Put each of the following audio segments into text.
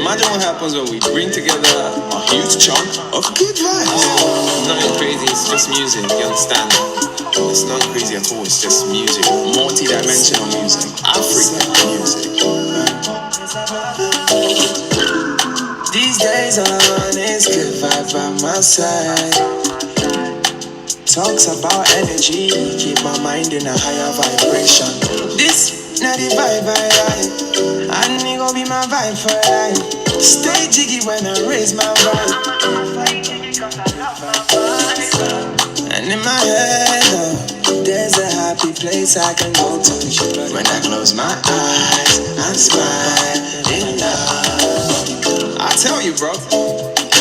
Imagine what happens when we bring together a huge chunk of good vibes. Nothing crazy, it's just music, you understand? It's not crazy at all, it's just music. Multi-dimensional music. African music. These days all I want is good vibe by my side. Talks about energy, keep my mind in a higher vibration. This not the vibe I like, and it gon' be my vibe for life. Stay jiggy when I raise my vibe. And in my head, there's a happy place I can go to. When I close my eyes, I'm smiling love. I tell you, bro,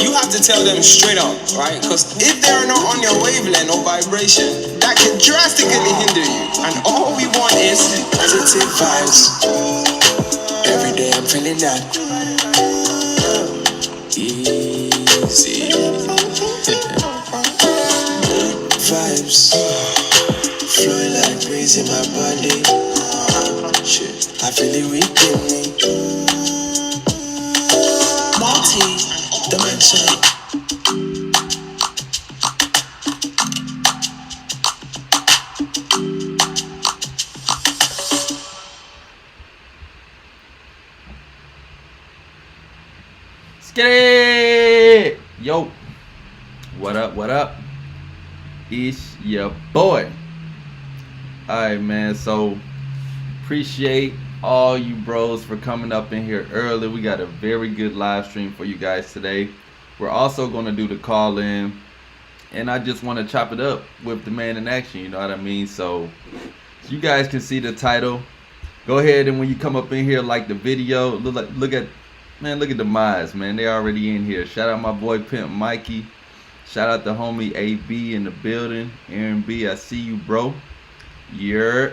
you have to tell them straight up, right? Because if they're not on your wavelength or vibration, that can drastically hinder you. And all we want is positive vibes. Every day I'm feeling that. Easy. Good vibes. Flowing like breeze in my body. Shit, I feel it within me. Multi-dimensional. Skitty! Yo, what up, what up? It's your boy. Alright, man, so appreciate all you bros for coming up in here early. We got a very good live stream for you guys today. We're also going to do the call in, and I just want to chop it up with the man in action, you know what I mean? So you guys can see the title. Go ahead, and when you come up in here, like the video, look at the miles, man. They already in here. Shout out my boy Pimp Mikey. Shout out the homie AB in the building. Aaron B, I see you, bro. Yeah.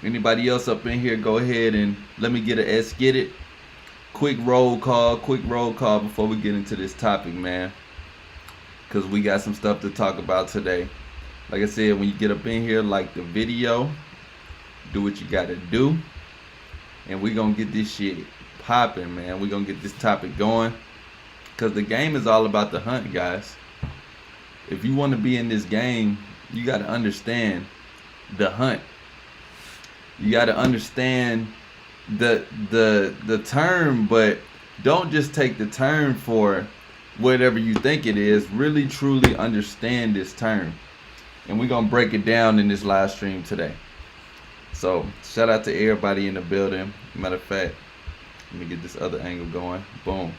Anybody else up in here, go ahead and let me get a get it. Quick roll call before we get into this topic, man. Because we got some stuff to talk about today. Like I said, when you get up in here, like the video, do what you got to do. And we going to get this shit popping, man. We're going to get this topic going. Because the game is all about the hunt, guys. If you want to be in this game, you got to understand the hunt. You got to understand the term, but don't just take the term for whatever you think it is. Really, truly understand this term. And we're going to break it down in this live stream today. So, shout out to everybody in the building. Matter of fact, let me get this other angle going. Boom.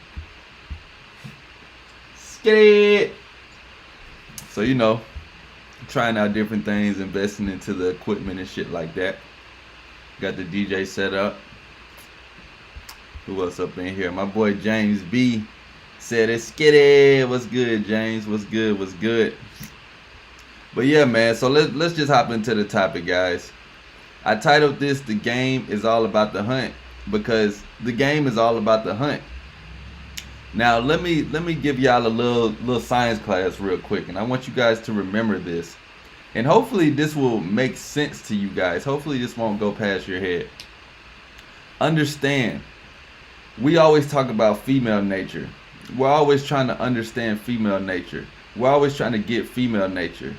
Skate. So, you know, trying out different things, investing into the equipment and shit like that. Got the DJ set up. Who else up in here? My boy James B said it's skitty. What's good, James? What's good? What's good? But yeah, man. So let's just hop into the topic, guys. I titled this "The Game is All About the Hunt" because the game is all about the hunt. Now let me give y'all a little science class real quick, and I want you guys to remember this. And hopefully this will make sense to you guys. Hopefully this won't go past your head. Understand, we always talk about female nature. We're always trying to understand female nature. We're always trying to get female nature.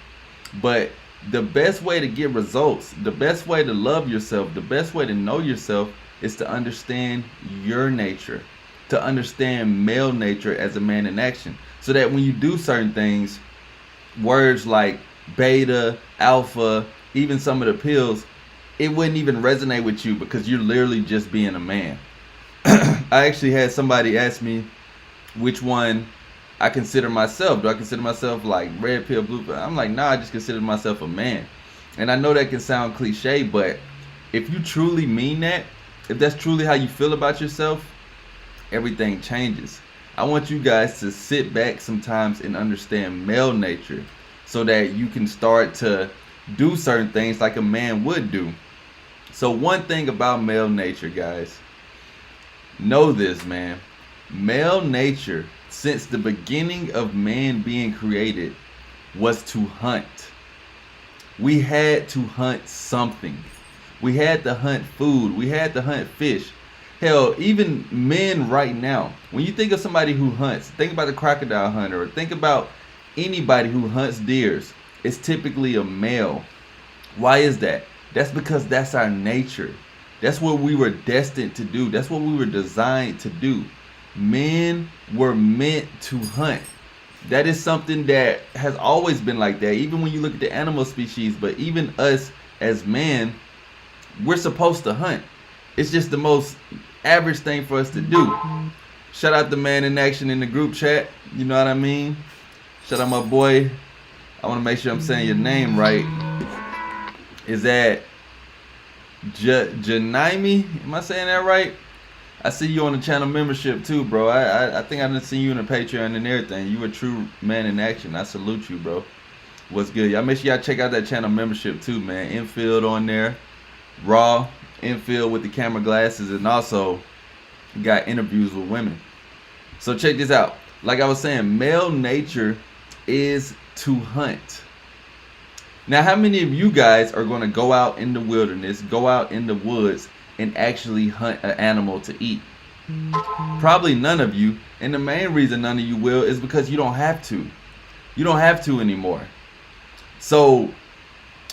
But the best way to get results, the best way to love yourself, the best way to know yourself is to understand your nature. To understand male nature as a man in action. So that when you do certain things, words like beta, alpha, even some of the pills, it wouldn't even resonate with you because you're literally just being a man. I actually had somebody ask me which one I consider myself. Do I consider myself like red pill, blue pill? I'm like, nah, I just consider myself a man. And I know that can sound cliche, but if you truly mean that, if that's truly how you feel about yourself, everything changes. I want you guys to sit back sometimes and understand male nature so that you can start to do certain things like a man would do. So one thing about male nature, guys, know this, man. Male nature, since the beginning of man being created, was to hunt. We had to hunt something. We had to hunt food. We had to hunt fish. Hell, even men right now, when you think of somebody who hunts, think about the crocodile hunter, or think about anybody who hunts deers. It's typically a male. Why is that? That's because that's our nature. That's what we were destined to do. That's what we were designed to do. Men were meant to hunt. That is something that has always been like that. Even when you look at the animal species, but even us as men, we're supposed to hunt. It's just the most average thing for us to do. Shout out the man in action in the group chat. You know what I mean? Shout out my boy. I want to make sure I'm saying your name right. Is that Janaimi? Am I saying that right? I see you on the channel membership too, bro. I think I done seen you in the Patreon and everything. You a true man in action. I salute you, bro. What's good? Y'all make sure y'all check out that channel membership too, man. Infield on there. Raw. Infield with the camera glasses, and also got interviews with women. So check this out. Like I was saying, male nature is to hunt. Now, how many of you guys are going to go out in the wilderness, go out in the woods, and actually hunt an animal to eat? Probably none of you. And the main reason none of you will is because you don't have to. You don't have to anymore. So,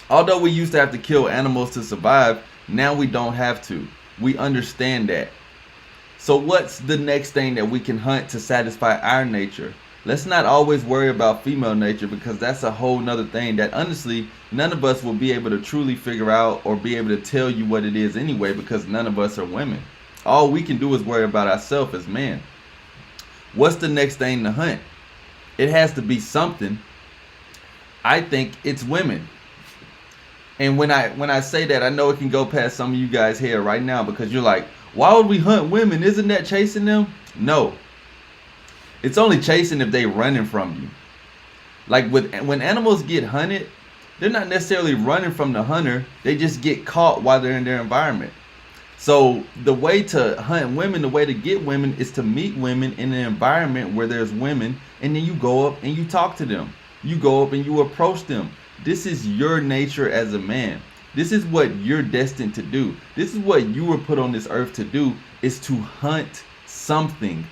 although we used to have to kill animals to survive, now we don't have to. We understand that. So what's the next thing that we can hunt to satisfy our nature? Let's not always worry about female nature, because that's a whole nother thing that honestly none of us will be able to truly figure out or be able to tell you what it is anyway, because none of us are women. All we can do is worry about ourselves as men. What's the next thing to hunt? It has to be something. I think it's women. And when I say that, I know it can go past some of you guys' head right now, because you're like, why would we hunt women? Isn't that chasing them? No. It's only chasing if they running from you. Like when animals get hunted, they're not necessarily running from the hunter. They just get caught while they're in their environment. So the way to hunt women, the way to get women, is to meet women in an environment where there's women, and then you go up and you talk to them. You go up and you approach them. This is your nature as a man. This is what you're destined to do. This is what you were put on this earth to do, is to hunt something.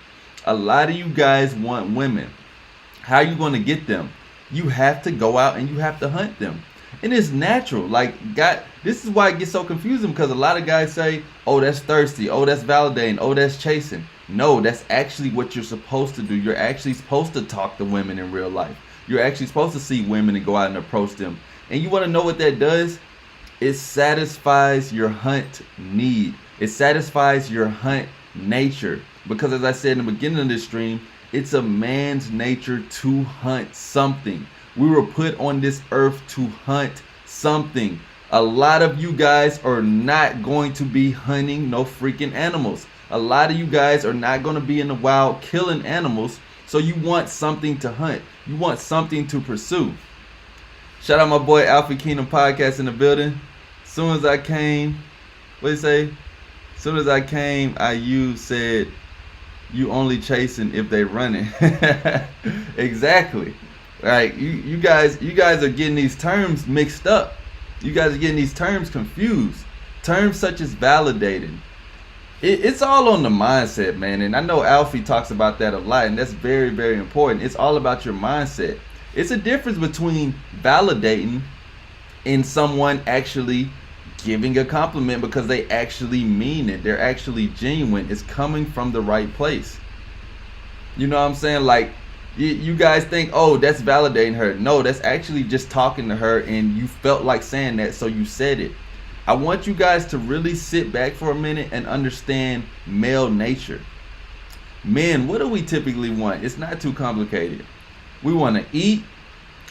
A lot of you guys want women. How are you going to get them? You have to go out and you have to hunt them. And it's natural. Like, God, this is why it gets so confusing, because a lot of guys say, oh, that's thirsty. Oh, that's validating. Oh, that's chasing. No, that's actually what you're supposed to do. You're actually supposed to talk to women in real life. You're actually supposed to see women and go out and approach them. And you want to know what that does? It satisfies your hunt need. It satisfies your hunt nature. Because as I said in the beginning of this stream, it's a man's nature to hunt something. We were put on this earth to hunt something. A lot of you guys are not going to be hunting no freaking animals. A lot of you guys are not going to be in the wild killing animals. So you want something to hunt. You want something to pursue. Shout out my boy Alpha Kingdom Podcast in the building. Soon as I came, what do you say? Soon as I came, you said you only chasing if they running. Exactly. Right. You guys are getting these terms mixed up. You guys are getting these terms confused. Terms such as validating. It's all on the mindset, man. And I know Alfie talks about that a lot, and that's very, very important. It's all about your mindset. It's a difference between validating and someone actually giving a compliment because they actually mean it. They're actually genuine. It's coming from the right place. You know what I'm saying? Like, you guys think, oh, that's validating her. No, that's actually just talking to her, and you felt like saying that, so you said it. I want you guys to really sit back for a minute and understand male nature. Men, what do we typically want? It's not too complicated. We want to eat,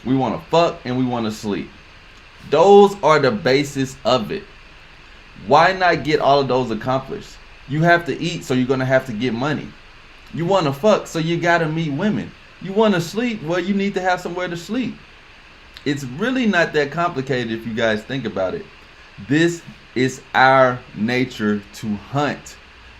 we want to fuck, and we want to sleep. Those are the basis of it. Why not get all of those accomplished? You have to eat, so you're going to have to get money. You want to fuck, so you got to meet women. You want to sleep, well, you need to have somewhere to sleep. It's really not that complicated if you guys think about it. This is our nature to hunt.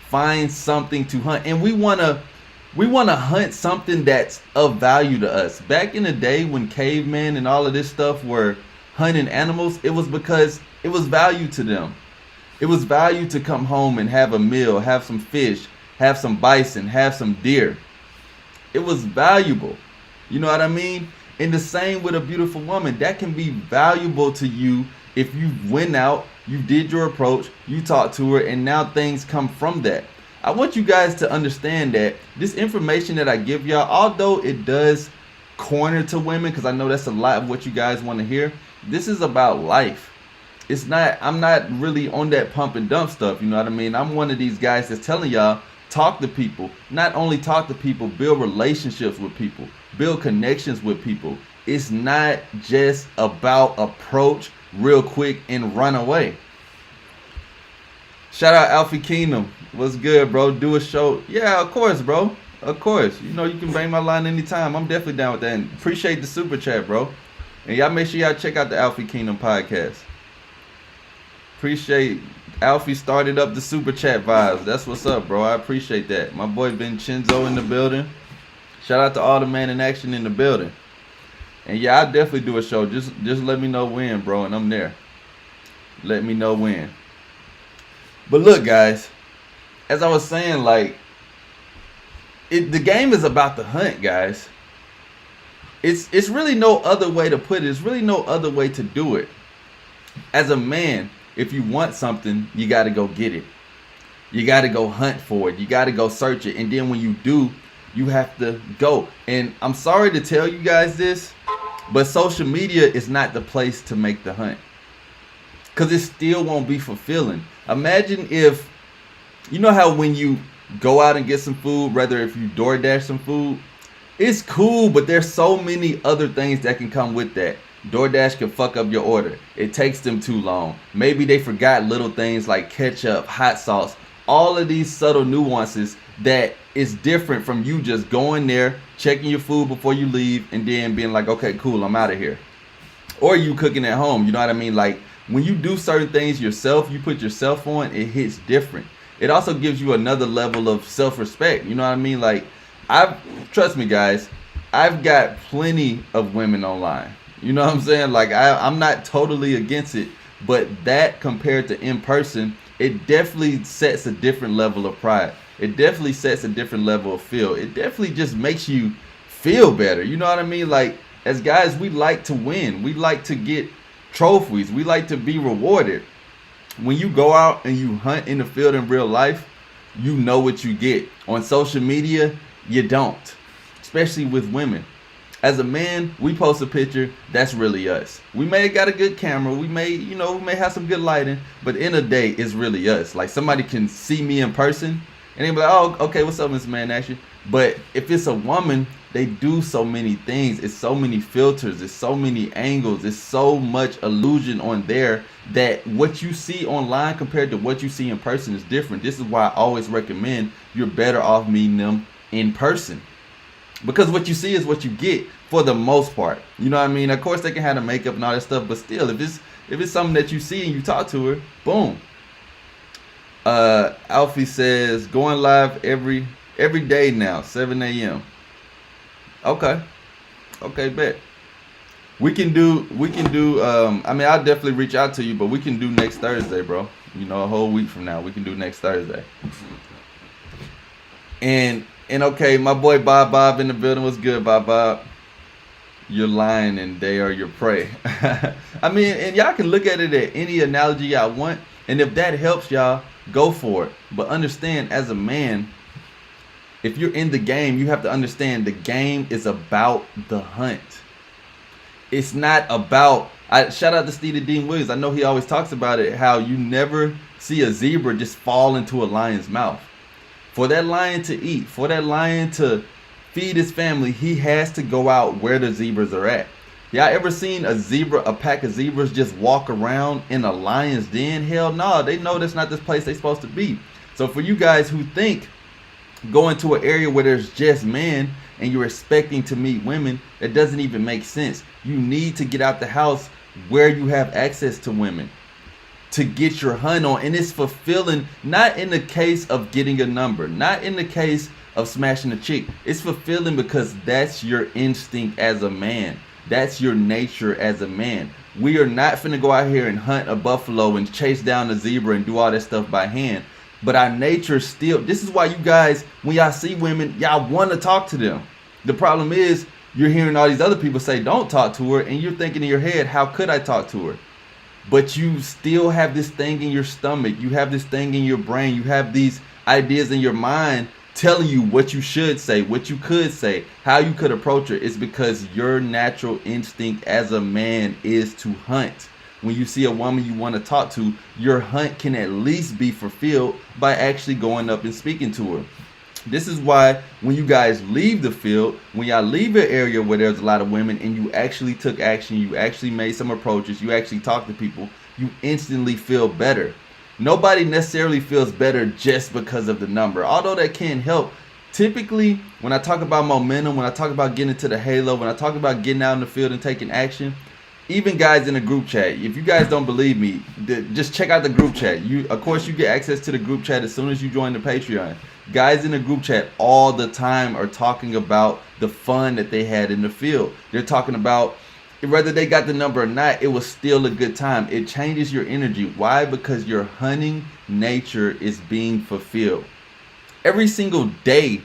Find something to hunt. And we want to hunt something that's of value to us. Back in the day when cavemen and all of this stuff were hunting animals, it was because it was value to them. It was value to come home and have a meal, have some fish, have some bison, have some deer. It was valuable. You know what I mean? And the same with a beautiful woman. That can be valuable to you if you went out, you did your approach, you talked to her, and now things come from that. I want you guys to understand that this information that I give y'all, although it does corner to women, because I know that's a lot of what you guys want to hear, this is about life. It's not, I'm not really on that pump and dump stuff, you know what I mean? I'm one of these guys that's telling y'all, talk to people. Not only talk to people, build relationships with people, build connections with people. It's not just about approach real quick and run away. Shout out Alfie Kingdom. What's good, bro? Do a show. Yeah, of course, bro. Of course. You know, you can bang my line anytime. I'm definitely down with that. And appreciate the super chat, bro. And y'all make sure y'all check out the Alfie Kingdom podcast. Appreciate Alfie started up the super chat vibes. That's what's up, bro. I appreciate that. My boy Vincenzo in the building. Shout out to all the man in action in the building. And yeah, I'll definitely do a show. Just let me know when, bro, and I'm there. Let me know when. But look, guys, as I was saying, like, the game is about the hunt, guys. It's really no other way to put it. It's really no other way to do it. As a man, if you want something, you got to go get it. You got to go hunt for it. You got to go search it. And then when you do, you have to go. And I'm sorry to tell you guys this, but social media is not the place to make the hunt. Because it still won't be fulfilling. Imagine if, you know how when you go out and get some food, rather if you DoorDash some food, it's cool, but there's so many other things that can come with that. DoorDash can fuck up your order. It takes them too long. Maybe they forgot little things like ketchup, hot sauce, all of these subtle nuances that is different from you just going there, checking your food before you leave, and then being like, okay, cool, I'm out of here. Or you cooking at home, you know what I mean? Like, when you do certain things yourself, you put yourself on, it hits different. It also gives you another level of self-respect. You know what I mean? Like, trust me, guys, I've got plenty of women online. You know what I'm saying? Like, I'm not totally against it, but that compared to in person, it definitely sets a different level of pride. It definitely sets a different level of feel. It definitely just makes you feel better. You know what I mean? Like, as guys, we like to win. We like to get trophies. We like to be rewarded. When you go out and you hunt in the field in real life, you know what you get. On social media, you don't. Especially with women. As a man, we post a picture, that's really us. We may have got a good camera, we may have some good lighting, but at the end of the day, it's really us. Like, somebody can see me in person and they be like, oh, okay, what's up, Mr. Man Action? But if it's a woman, they do so many things. It's so many filters. It's so many angles. It's so much illusion on there that what you see online compared to what you see in person is different. This is why I always recommend you're better off meeting them in person. Because what you see is what you get for the most part. You know what I mean? Of course, they can have the makeup and all that stuff, but still, if it's something that you see and you talk to her, boom. Alfie says, going live every day now, 7 a.m. Okay, bet. We can do. I mean, I'll definitely reach out to you, but we can do next Thursday, bro. You know, a whole week from now, we can do next Thursday. And okay, my boy Bob in the building. What's good, Bob? You're lying and they are your prey. I mean, and y'all can look at it at any analogy y'all want. And if that helps y'all, go for it. But understand, as a man, if you're in the game, you have to understand the game is about the hunt. It's not about, shout out to Steve Dean Williams. I know he always talks about it, how you never see a zebra just fall into a lion's mouth. For that lion to eat, for that lion to feed his family, he has to go out where the zebras are at. Y'all ever seen a pack of zebras just walk around in a lion's den? Hell no, they know that's not this place they're supposed to be. So for you guys who think going to an area where there's just men and you're expecting to meet women, that doesn't even make sense. You need to get out the house where you have access to women to get your hunt on. And it's fulfilling, not in the case of getting a number, not in the case of smashing a chick. It's fulfilling because that's your instinct as a man. That's your nature as a man. We are not finna go out here and hunt a buffalo and chase down a zebra and do all that stuff by hand. But our nature still, this is why you guys, when y'all see women, y'all want to talk to them. The problem is, you're hearing all these other people say, don't talk to her, and you're thinking in your head, how could I talk to her? But you still have this thing in your stomach. You have this thing in your brain. You have these ideas in your mind telling you what you should say, what you could say, how you could approach her. It's because your natural instinct as a man is to hunt. When you see a woman you want to talk to, your hunt can at least be fulfilled by actually going up and speaking to her. This is why when you guys leave the field, when y'all leave an area where there's a lot of women and you actually took action, you actually made some approaches, you actually talked to people, you instantly feel better. Nobody necessarily feels better just because of the number, although that can help. Typically, when I talk about momentum, when I talk about getting into the halo, when I talk about getting out in the field and taking action, even guys in the group chat, if you guys don't believe me, just check out the group chat. Of course, you get access to the group chat as soon as you join the Patreon. Guys in the group chat all the time are talking about the fun that they had in the field. They're talking about whether they got the number or not, it was still a good time. It changes your energy. Why? Because your hunting nature is being fulfilled. Every single day,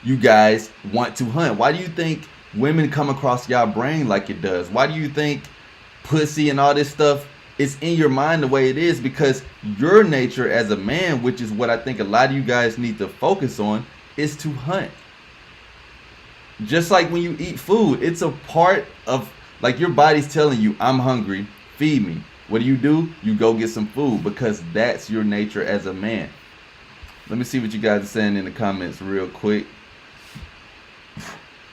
you guys want to hunt. Why do you think women come across y'all brain like it does? Why do you think pussy and all this stuff is in your mind the way it is? Because your nature as a man, which is what I think a lot of you guys need to focus on, is to hunt. Just like when you eat food, it's a part of, like, your body's telling you, I'm hungry, feed me. What do? You go get some food, because that's your nature as a man. Let me see what you guys are saying in the comments real quick.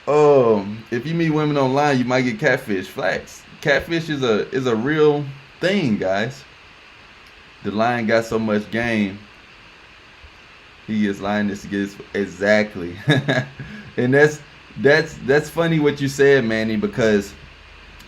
If you meet women online, you might get catfish. Facts. Catfish is a real thing, guys. The lion got so much game. He is lioness gets exactly. And that's funny what you said, Manny, because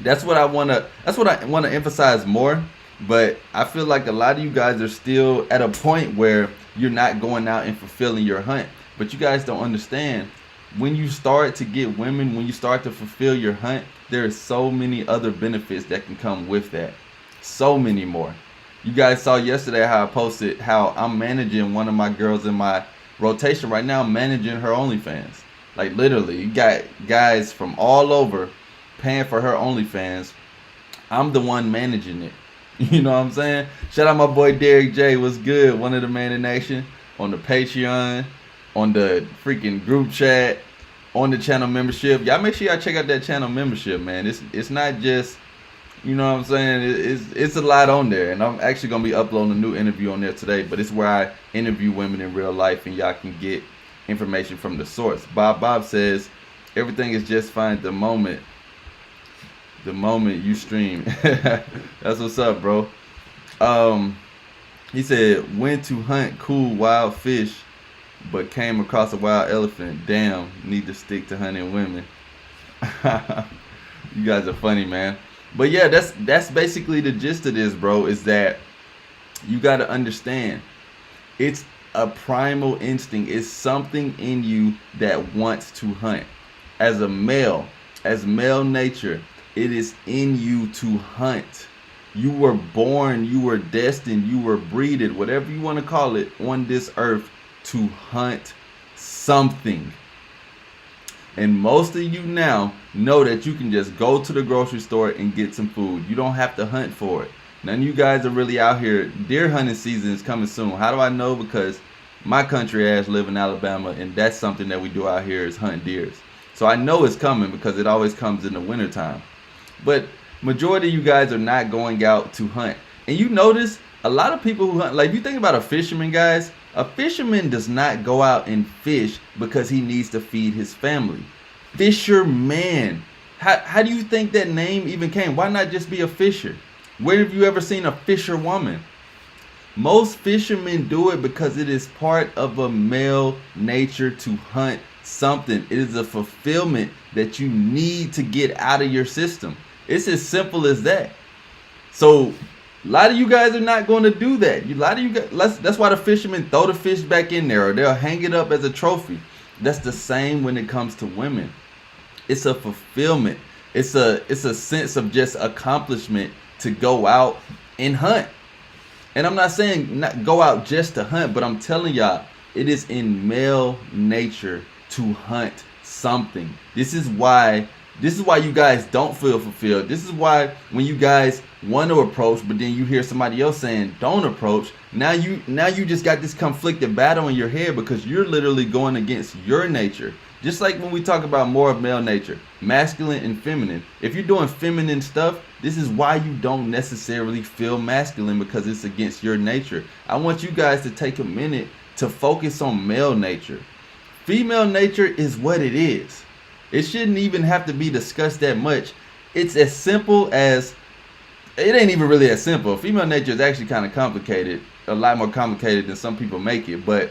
that's what I wanna emphasize more. But I feel like a lot of you guys are still at a point where you're not going out and fulfilling your hunt. But you guys don't understand. When you start to get women, when you start to fulfill your hunt, there are so many other benefits that can come with that. So many more. You guys saw yesterday how I posted how I'm managing one of my girls in my rotation right now. I'm managing her OnlyFans. Like, literally, you got guys from all over paying for her OnlyFans. I'm the one managing it. You know what I'm saying? Shout out my boy Derek J. What's good? One of the man in action on the Patreon, on the freaking group chat, on the channel membership. Y'all make sure y'all check out that channel membership, man. It's not just, you know what I'm saying? It's a lot on there, and I'm actually gonna be uploading a new interview on there today. But it's where I interview women in real life, and y'all can get information from the source. Bob says everything is just fine the moment you stream. That's what's up, bro. He said went to hunt cool wild fish, but came across a wild elephant. Damn, need to stick to hunting women. You guys are funny, man. But yeah, that's basically the gist of this, bro, is that you got to understand, it's a primal instinct. It's something in you that wants to hunt. As a male, as male nature, it is in you to hunt. You were born, you were destined, you were breeded, whatever you want to call it, on this earth to hunt something. And most of you now know that you can just go to the grocery store and get some food. You don't have to hunt for it. None of you guys are really out here. Deer hunting season is coming soon. How do I know? Because my country ass live in Alabama, and that's something that we do out here is hunt deers. So I know it's coming because it always comes in the wintertime. But majority of you guys are not going out to hunt. And you notice a lot of people who hunt, like, if you think about a fisherman, guys, a fisherman does not go out and fish because he needs to feed his family. Fisherman. How do you think that name even came? Why not just be a fisher? Where have you ever seen a fisherwoman? Most fishermen do it because it is part of a male nature to hunt something. It is a fulfillment that you need to get out of your system. It's as simple as that. So a lot of you guys are not going to do that. A lot of you guys, that's why the fishermen throw the fish back in there, or they'll hang it up as a trophy. That's the same when it comes to women. It's a fulfillment. It's a sense of just accomplishment to go out and hunt. And I'm not saying not go out just to hunt, but I'm telling y'all, it is in male nature to hunt something. This is why you guys don't feel fulfilled. This is why when you guys want to approach, but then you hear somebody else saying don't approach, now you just got this conflicted battle in your head because you're literally going against your nature. Just like when we talk about more of male nature, masculine and feminine. If you're doing feminine stuff, this is why you don't necessarily feel masculine, because it's against your nature. I want you guys to take a minute to focus on male nature. Female nature is what it is. It shouldn't even have to be discussed that much. It's as simple as, it ain't even really as simple. Female nature is actually kind of complicated, a lot more complicated than some people make it, but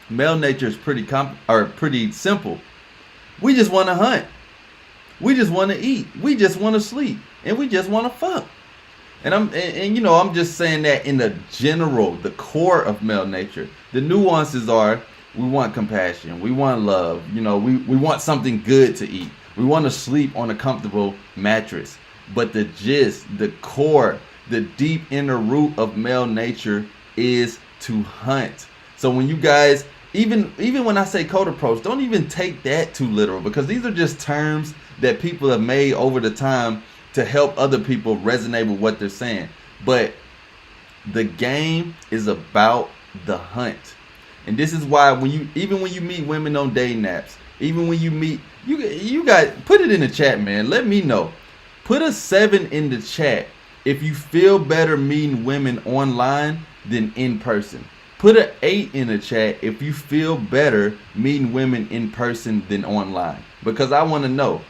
male nature is pretty simple. We just want to hunt. We just want to eat. We just want to sleep, and we just want to fuck. And I'm just saying that in the general, the core of male nature. The nuances are, we want compassion, we want love, we want something good to eat. We want to sleep on a comfortable mattress. But the gist, the core, the deep inner root of male nature is to hunt. So when you guys, even when I say code approach, don't even take that too literal, because these are just terms that people have made over the time to help other people resonate with what they're saying. But the game is about the hunt. And this is why when you meet women on dating apps, even when you meet, you got, put it in the chat, man. Let me know. Put a 7 in the chat if you feel better meeting women online than in person. Put an 8 in the chat if you feel better meeting women in person than online. Because I want to know.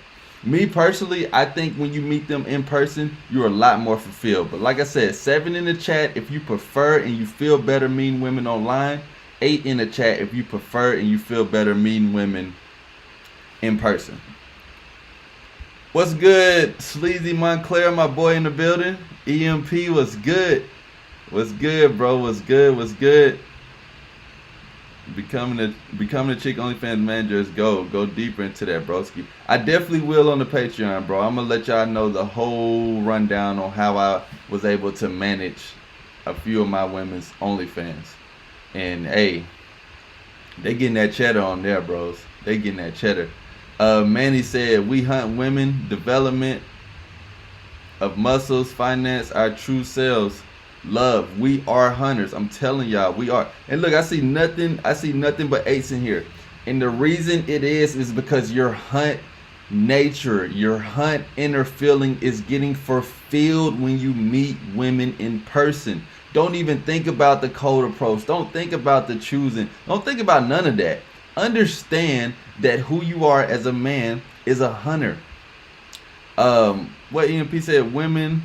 Me personally, I think when you meet them in person, you're a lot more fulfilled. But like I said, 7 in the chat if you prefer and you feel better meeting women online. 8 in the chat if you prefer and you feel better meeting women in person. What's good, Sleazy Montclair, my boy in the building? EMP, what's good? What's good, bro? What's good? What's good? Becoming a chick OnlyFans manager is gold. Go deeper into that, broski. I definitely will on the Patreon, bro. I'm gonna let y'all know the whole rundown on how I was able to manage a few of my women's OnlyFans. And hey, they getting that cheddar on there, bros. They getting that cheddar. Manny said, we hunt women, development of muscles, finance, our true selves. Love, we are hunters. I'm telling y'all, we are. And look, I see nothing but 8s in here. And the reason it is because your hunt nature, your hunt inner feeling is getting fulfilled when you meet women in person. Don't even think about the code approach. Don't think about the choosing. Don't think about none of that. Understand that who you are as a man is a hunter. What EMP said, women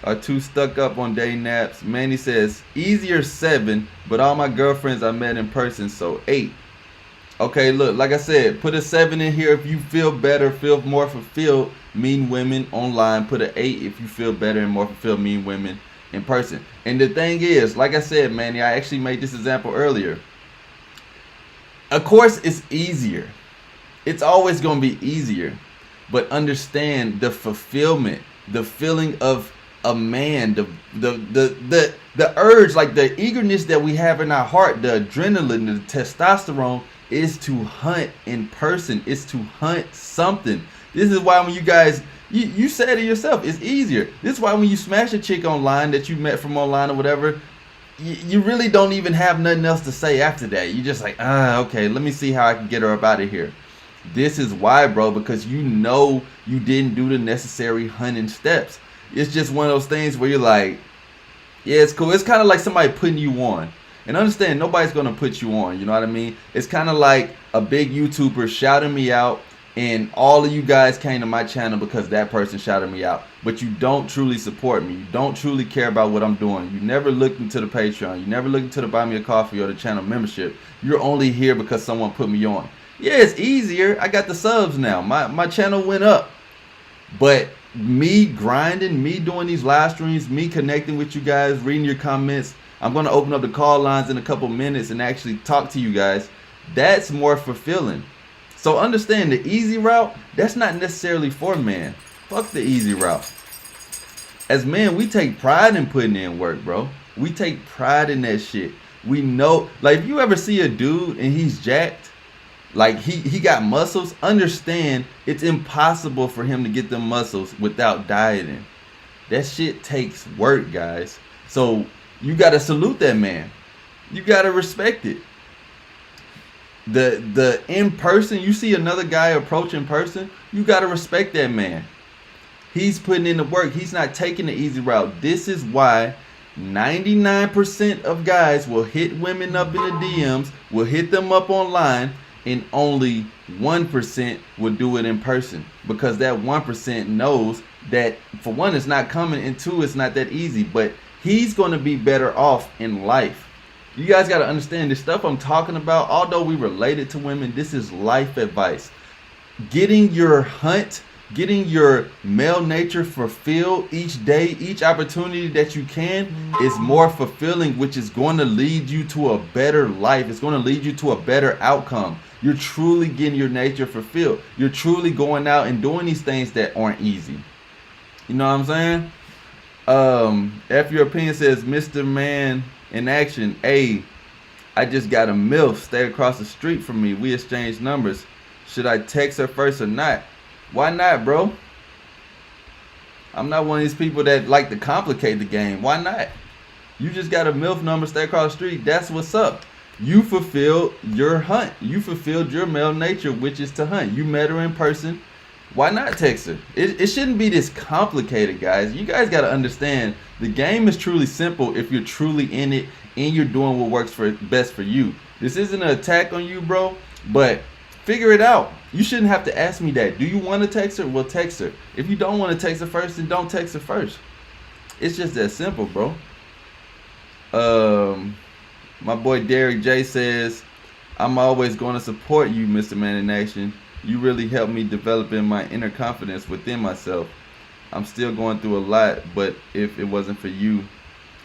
are too stuck up on dating apps. Manny says, easier 7, but all my girlfriends I met in person, so 8. Okay, look, like I said, put a 7 in here if you feel better, feel more fulfilled, meeting women online. Put an 8 if you feel better and more fulfilled, meeting women in person. And the thing is, like I said, Manny, I actually made this example earlier. Of course, it's easier. It's always going to be easier. But understand the fulfillment, the feeling of a man, the urge, like the eagerness that we have in our heart, the adrenaline, the testosterone, is to hunt in person. It's to hunt something. This is why when you guys, you said it yourself, it's easier. This is why when you smash a chick online that you met from online or whatever, you really don't even have nothing else to say after that. You just like, okay, let me see how I can get her up out of here. This is why, bro, because you know you didn't do the necessary hunting steps. It's just one of those things where you're like, yeah, it's cool. It's kind of like somebody putting you on. And understand, nobody's going to put you on. You know what I mean? It's kind of like a big YouTuber shouting me out, and all of you guys came to my channel because that person shouted me out. But you don't truly support me. You don't truly care about what I'm doing. You never looked into the Patreon. You never looked into the Buy Me a Coffee or the channel membership. You're only here because someone put me on. Yeah, it's easier. I got the subs now. My channel went up. But me grinding, me doing these live streams, me connecting with you guys, reading your comments, I'm going to open up the call lines in a couple minutes and actually talk to you guys. That's more fulfilling. So understand the easy route, that's not necessarily for men. Fuck the easy route. As men, we take pride in putting in work, bro. We take pride in that shit. We know, like, if you ever see a dude and he's jacked, like he got muscles, understand it's impossible for him to get them muscles without dieting. That shit takes work, guys. So you gotta salute that man. You gotta respect it. The in person, you see another guy approach in person, you gotta respect that man. He's putting in the work. He's not taking the easy route. This is why 99% of guys will hit women up in the DMs, will hit them up online, and only 1% will do it in person. Because that 1% knows that, for one, it's not coming, and two, it's not that easy. But he's going to be better off in life. You guys got to understand this stuff I'm talking about. Although we related to women, this is life advice. Getting your hunt, getting your male nature fulfilled each day, each opportunity that you can is more fulfilling, which is going to lead you to a better life. It's going to lead you to a better outcome. You're truly getting your nature fulfilled. You're truly going out and doing these things that aren't easy. You know what I'm saying? F European says, Mr. Man in action. Hey, I just got a MILF stay across the street from me. We exchanged numbers. Should I text her first or not? Why not, bro? I'm not one of these people that like to complicate the game. Why not? You just got a MILF number, stay across the street. That's what's up. You fulfilled your hunt. You fulfilled your male nature, which is to hunt. You met her in person. Why not text her? It shouldn't be this complicated, guys. You guys got to understand the game is truly simple if you're truly in it and you're doing what works best for you. This isn't an attack on you, bro, but figure it out. You shouldn't have to ask me that. Do you want to text her? Well, text her. If you don't want to text her first, then don't text her first. It's just that simple, bro. My boy Derek J says, I'm always going to support you, Mr. Man in Action. You really helped me develop in my inner confidence within myself. I'm still going through a lot, but if it wasn't for you,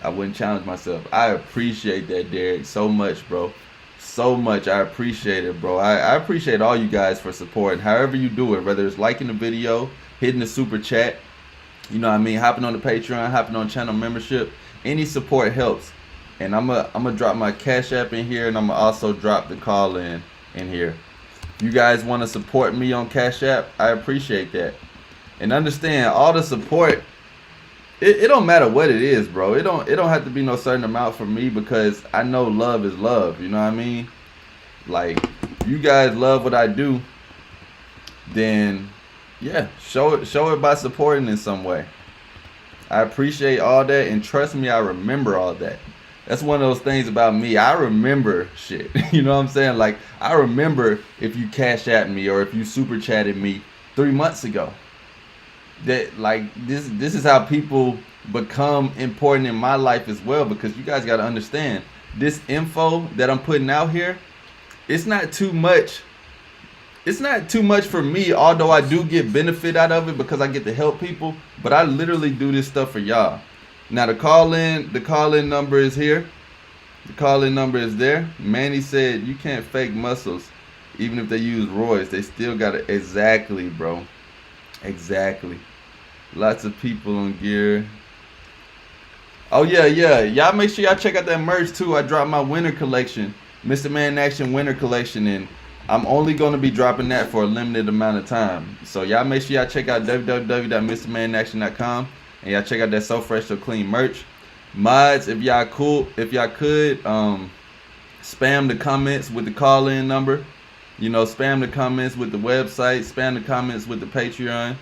I wouldn't challenge myself. I appreciate that, Derek, so much, bro. So much. I appreciate it, bro. I appreciate all you guys for supporting. However you do it, whether it's liking the video, hitting the super chat, you know what I mean, hopping on the Patreon, hopping on channel membership. Any support helps. And I'm gonna drop my Cash App in here, and I'm gonna also drop the call in here. You guys want to support me on Cash App? I appreciate that. And understand, all the support, it don't matter what it is, bro. It don't have to be no certain amount for me, because I know love is love. You know what I mean? Like, you guys love what I do, then yeah, show it by supporting in some way. I appreciate all that, and trust me, I remember all that. That's one of those things about me. I remember shit. You know what I'm saying? Like, I remember if you Cash at me or if you super chatted me 3 months ago. That, like, this is how people become important in my life as well, because you guys got to understand, this info that I'm putting out here, it's not too much. It's not too much for me, although I do get benefit out of it because I get to help people, but I literally do this stuff for y'all. Now the call-in number is here. The call-in number is there. Manny said you can't fake muscles. Even if they use roids, they still got it. Exactly, bro. Exactly. Lots of people on gear. Oh yeah. Y'all make sure y'all check out that merch too. I dropped my winter collection, Mr. Man in Action winter collection, and I'm only going to be dropping that for a limited amount of time. So y'all make sure y'all check out www.mrmaninaction.com. And y'all check out that So Fresh So Clean merch. Mods, if y'all could, spam the comments with the call-in number. You know, spam the comments with the website. Spam the comments with the Patreon.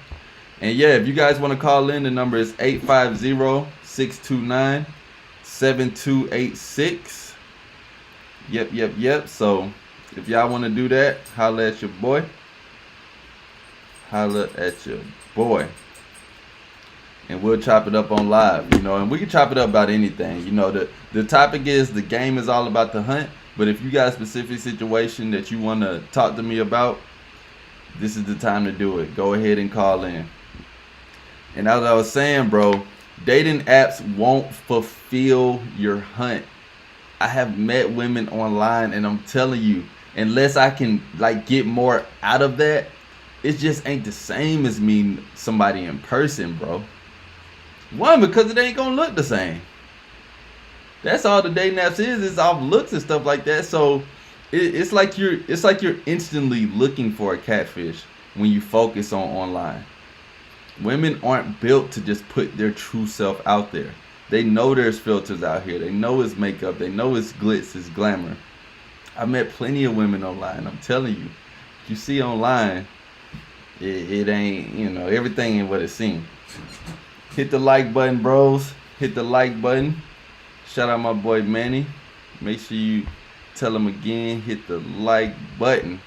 And yeah, if you guys want to call in, the number is 850-629-7286. Yep. So if y'all want to do that, holla at your boy. And we'll chop it up on live, you know, and we can chop it up about anything. You know, the topic is, the game is all about the hunt, but if you got a specific situation that you want to talk to me about, this is the time to do it. Go ahead and call in. And as I was saying, bro, dating apps won't fulfill your hunt. I have met women online, and I'm telling you, unless I can like get more out of that, it just ain't the same as meeting somebody in person, bro. One, because it ain't gonna look the same. That's all the dating apps is off looks and stuff like that. So it's like you're instantly looking for a catfish when you focus on online. Women aren't built to just put their true self out there. They know there's filters out here. They know it's makeup. They know it's glitz, it's glamour. I met plenty of women online. I'm telling you, you see online, it ain't, everything ain't what it seems. Hit the like button, bros. Hit the like button. Shout out my boy Manny. Make sure you tell him again, hit the like button.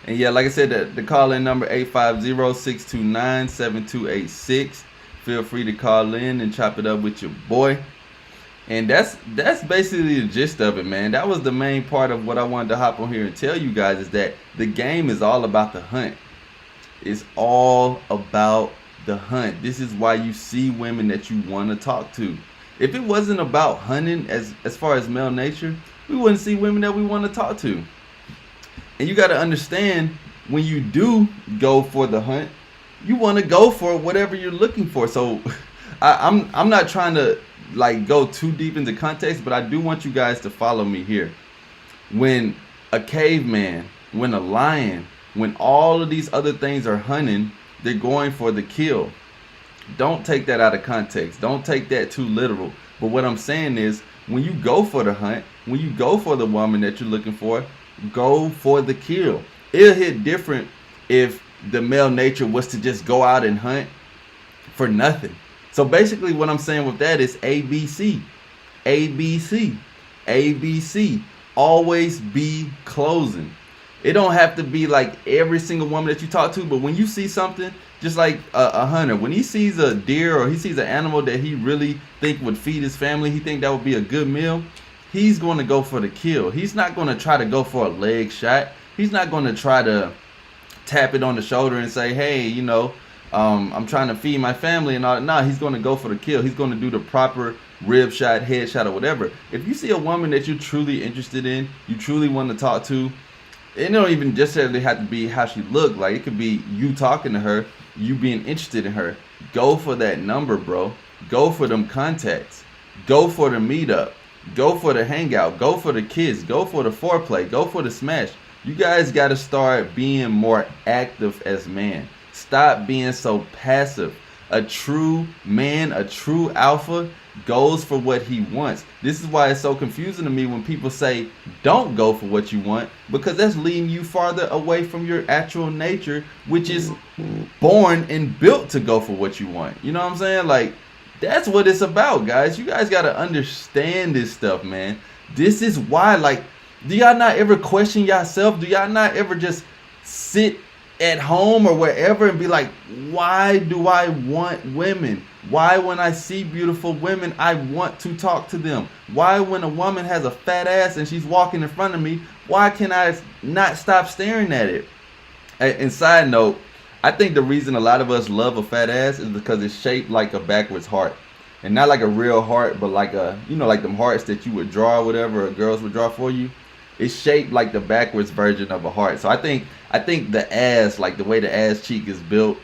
And yeah, like I said, the call-in number 850-629-7286. Feel free to call in and chop it up with your boy. And that's basically the gist of it, man. That was the main part of what I wanted to hop on here and tell you guys, is that the game is all about the hunt. It's all about the hunt. This is why you see women that you want to talk to. If it wasn't about hunting as far as male nature, we wouldn't see women that we want to talk to. And you got to understand, when you do go for the hunt, you want to go for whatever you're looking for. So I'm not trying to like go too deep into context, but I do want you guys to follow me here. When a caveman, when a lion, when all of these other things are hunting, they're going for the kill. Don't take that out of context. Don't take that too literal. But what I'm saying is, when you go for the hunt, when you go for the woman that you're looking for, go for the kill. It'll hit different if the male nature was to just go out and hunt for nothing. So basically what I'm saying with that is ABC. ABC. ABC. Always be closing. It don't have to be like every single woman that you talk to, but when you see something, just like a hunter, when he sees a deer or he sees an animal that he really think would feed his family, he think that would be a good meal, he's going to go for the kill. He's not going to try to go for a leg shot. He's not going to try to tap it on the shoulder and say, hey, I'm trying to feed my family and all that. No, he's going to go for the kill. He's going to do the proper rib shot, head shot, or whatever. If you see a woman that you're truly interested in, you truly want to talk to, it don't even necessarily have to be how she look. Like, it could be you talking to her, you being interested in her. Go for that number, bro. Go for them contacts. Go for the meetup. Go for the hangout. Go for the kiss. Go for the foreplay. Go for the smash. You guys got to start being more active as men. Stop being so passive. A true man, a true alpha, goes for what he wants. This is why it's so confusing to me when people say don't go for what you want, because that's leading you farther away from your actual nature, which is born and built to go for what you want. You know what I'm saying? Like, that's what it's about, guys. You guys got to understand this stuff, man. This is why, like, do y'all not ever question yourself? Do y'all not ever just sit at home or wherever and be like, why do I want women? Why, when I see beautiful women, I want to talk to them? Why, when a woman has a fat ass and she's walking in front of me, why can I not stop staring at it? And side note, I think the reason a lot of us love a fat ass is because it's shaped like a backwards heart. And not like a real heart, but like a, like them hearts that you would draw or whatever, or girls would draw for you. It's shaped like the backwards version of a heart. So I think the ass, like the way the ass cheek is built,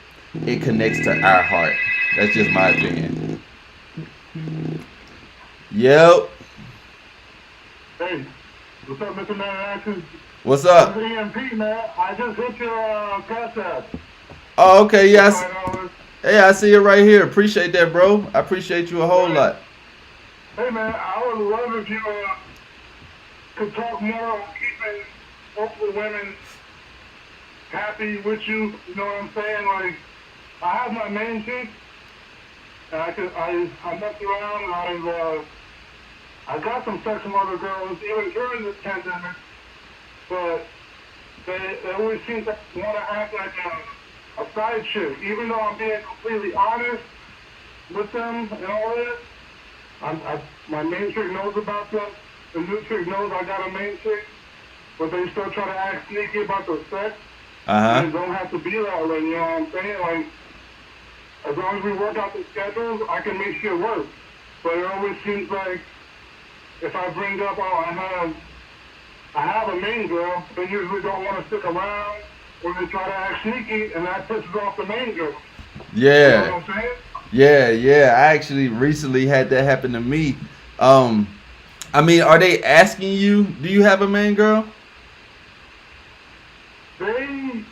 it connects to our heart. That's just my opinion. Yep. Hey, what's up, Mr. Man Action? What's up? This is EMP, man. I just hit your cash app. Oh, okay, yes. Hey, I see it right here. Appreciate that, bro. I appreciate you a whole lot. Hey, man, I would love if you could talk more on keeping multiple women happy with you. You know what I'm saying? Like, I have my main chick, and I messed around, and I got some sex from other girls, even during this pandemic, but they always seem to want to act like a side chick, even though I'm being completely honest with them and all that. My main chick knows about them. The new chick knows I got a main chick, but they still try to act sneaky about the sex. And it don't have to be that way, you know what I'm saying? Like, as long as we work out the schedules, I can make shit work. But it always seems like if I bring up, oh, I have I have a main girl. They usually don't want to stick around, or they try to act sneaky, and that pisses off the main girl. You know Yeah. what I'm saying? Yeah. I actually recently had that happen to me. I mean, are they asking you, do you have a main girl? They,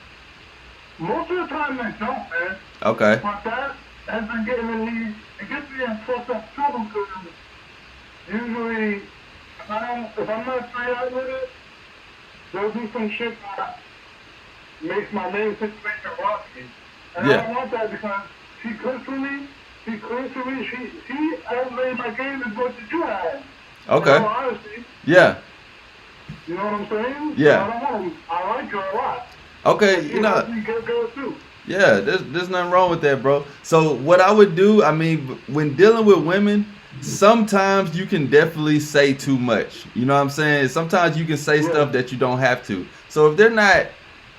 most of the time they don't, man. Okay. But that has been getting in me, it gets me in fucked up trouble because usually if I'm not straight out with it, there'll be some shit that makes my main situation rocky. And I don't want that because she cooks for me, she elevated my game as much as you have. Okay. In all honesty. Yeah. You know what I'm saying? Yeah. So I don't want to, I like her a lot. Okay, She you know. helps me get girls too. Yeah, there's nothing wrong with that, bro. So what I would do, I mean, when dealing with women, sometimes you can definitely say too much. You know what I'm saying? Sometimes you can say stuff that you don't have to. So if they're not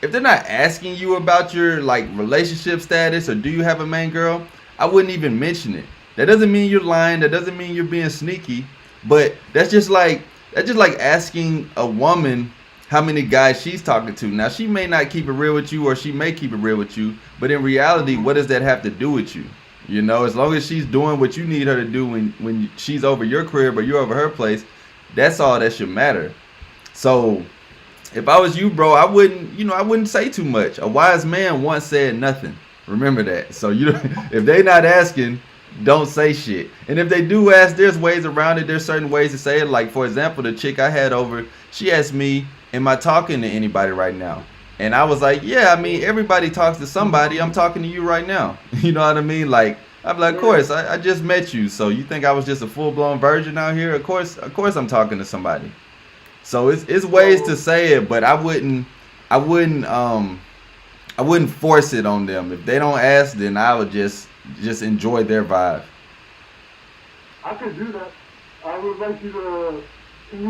asking you about your like relationship status or do you have a main girl, I wouldn't even mention it. That doesn't mean you're lying. That doesn't mean you're being sneaky. But that's just like asking a woman how many guys she's talking to. Now she may not keep it real with you or she may keep it real with you, but in reality, what does that have to do with you? You know, as long as she's doing what you need her to do when she's over your crib or you're over her place, that's all that should matter. So if I was you, bro, I wouldn't say too much. A wise man once said nothing. Remember that. So if they not asking, don't say shit. And if they do ask, there's ways around it. There's certain ways to say it. Like, for example, the chick I had over, she asked me, am I talking to anybody right now? And I was like, yeah, I mean, everybody talks to somebody. I'm talking to you right now. You know what I mean? Like, I'm like, of course, I just met you. So you think I was just a full-blown virgin out here? Of course I'm talking to somebody. So it's ways to say it, but I wouldn't force it on them. If they don't ask, then I would just enjoy their vibe. I could do that. I would like you to, can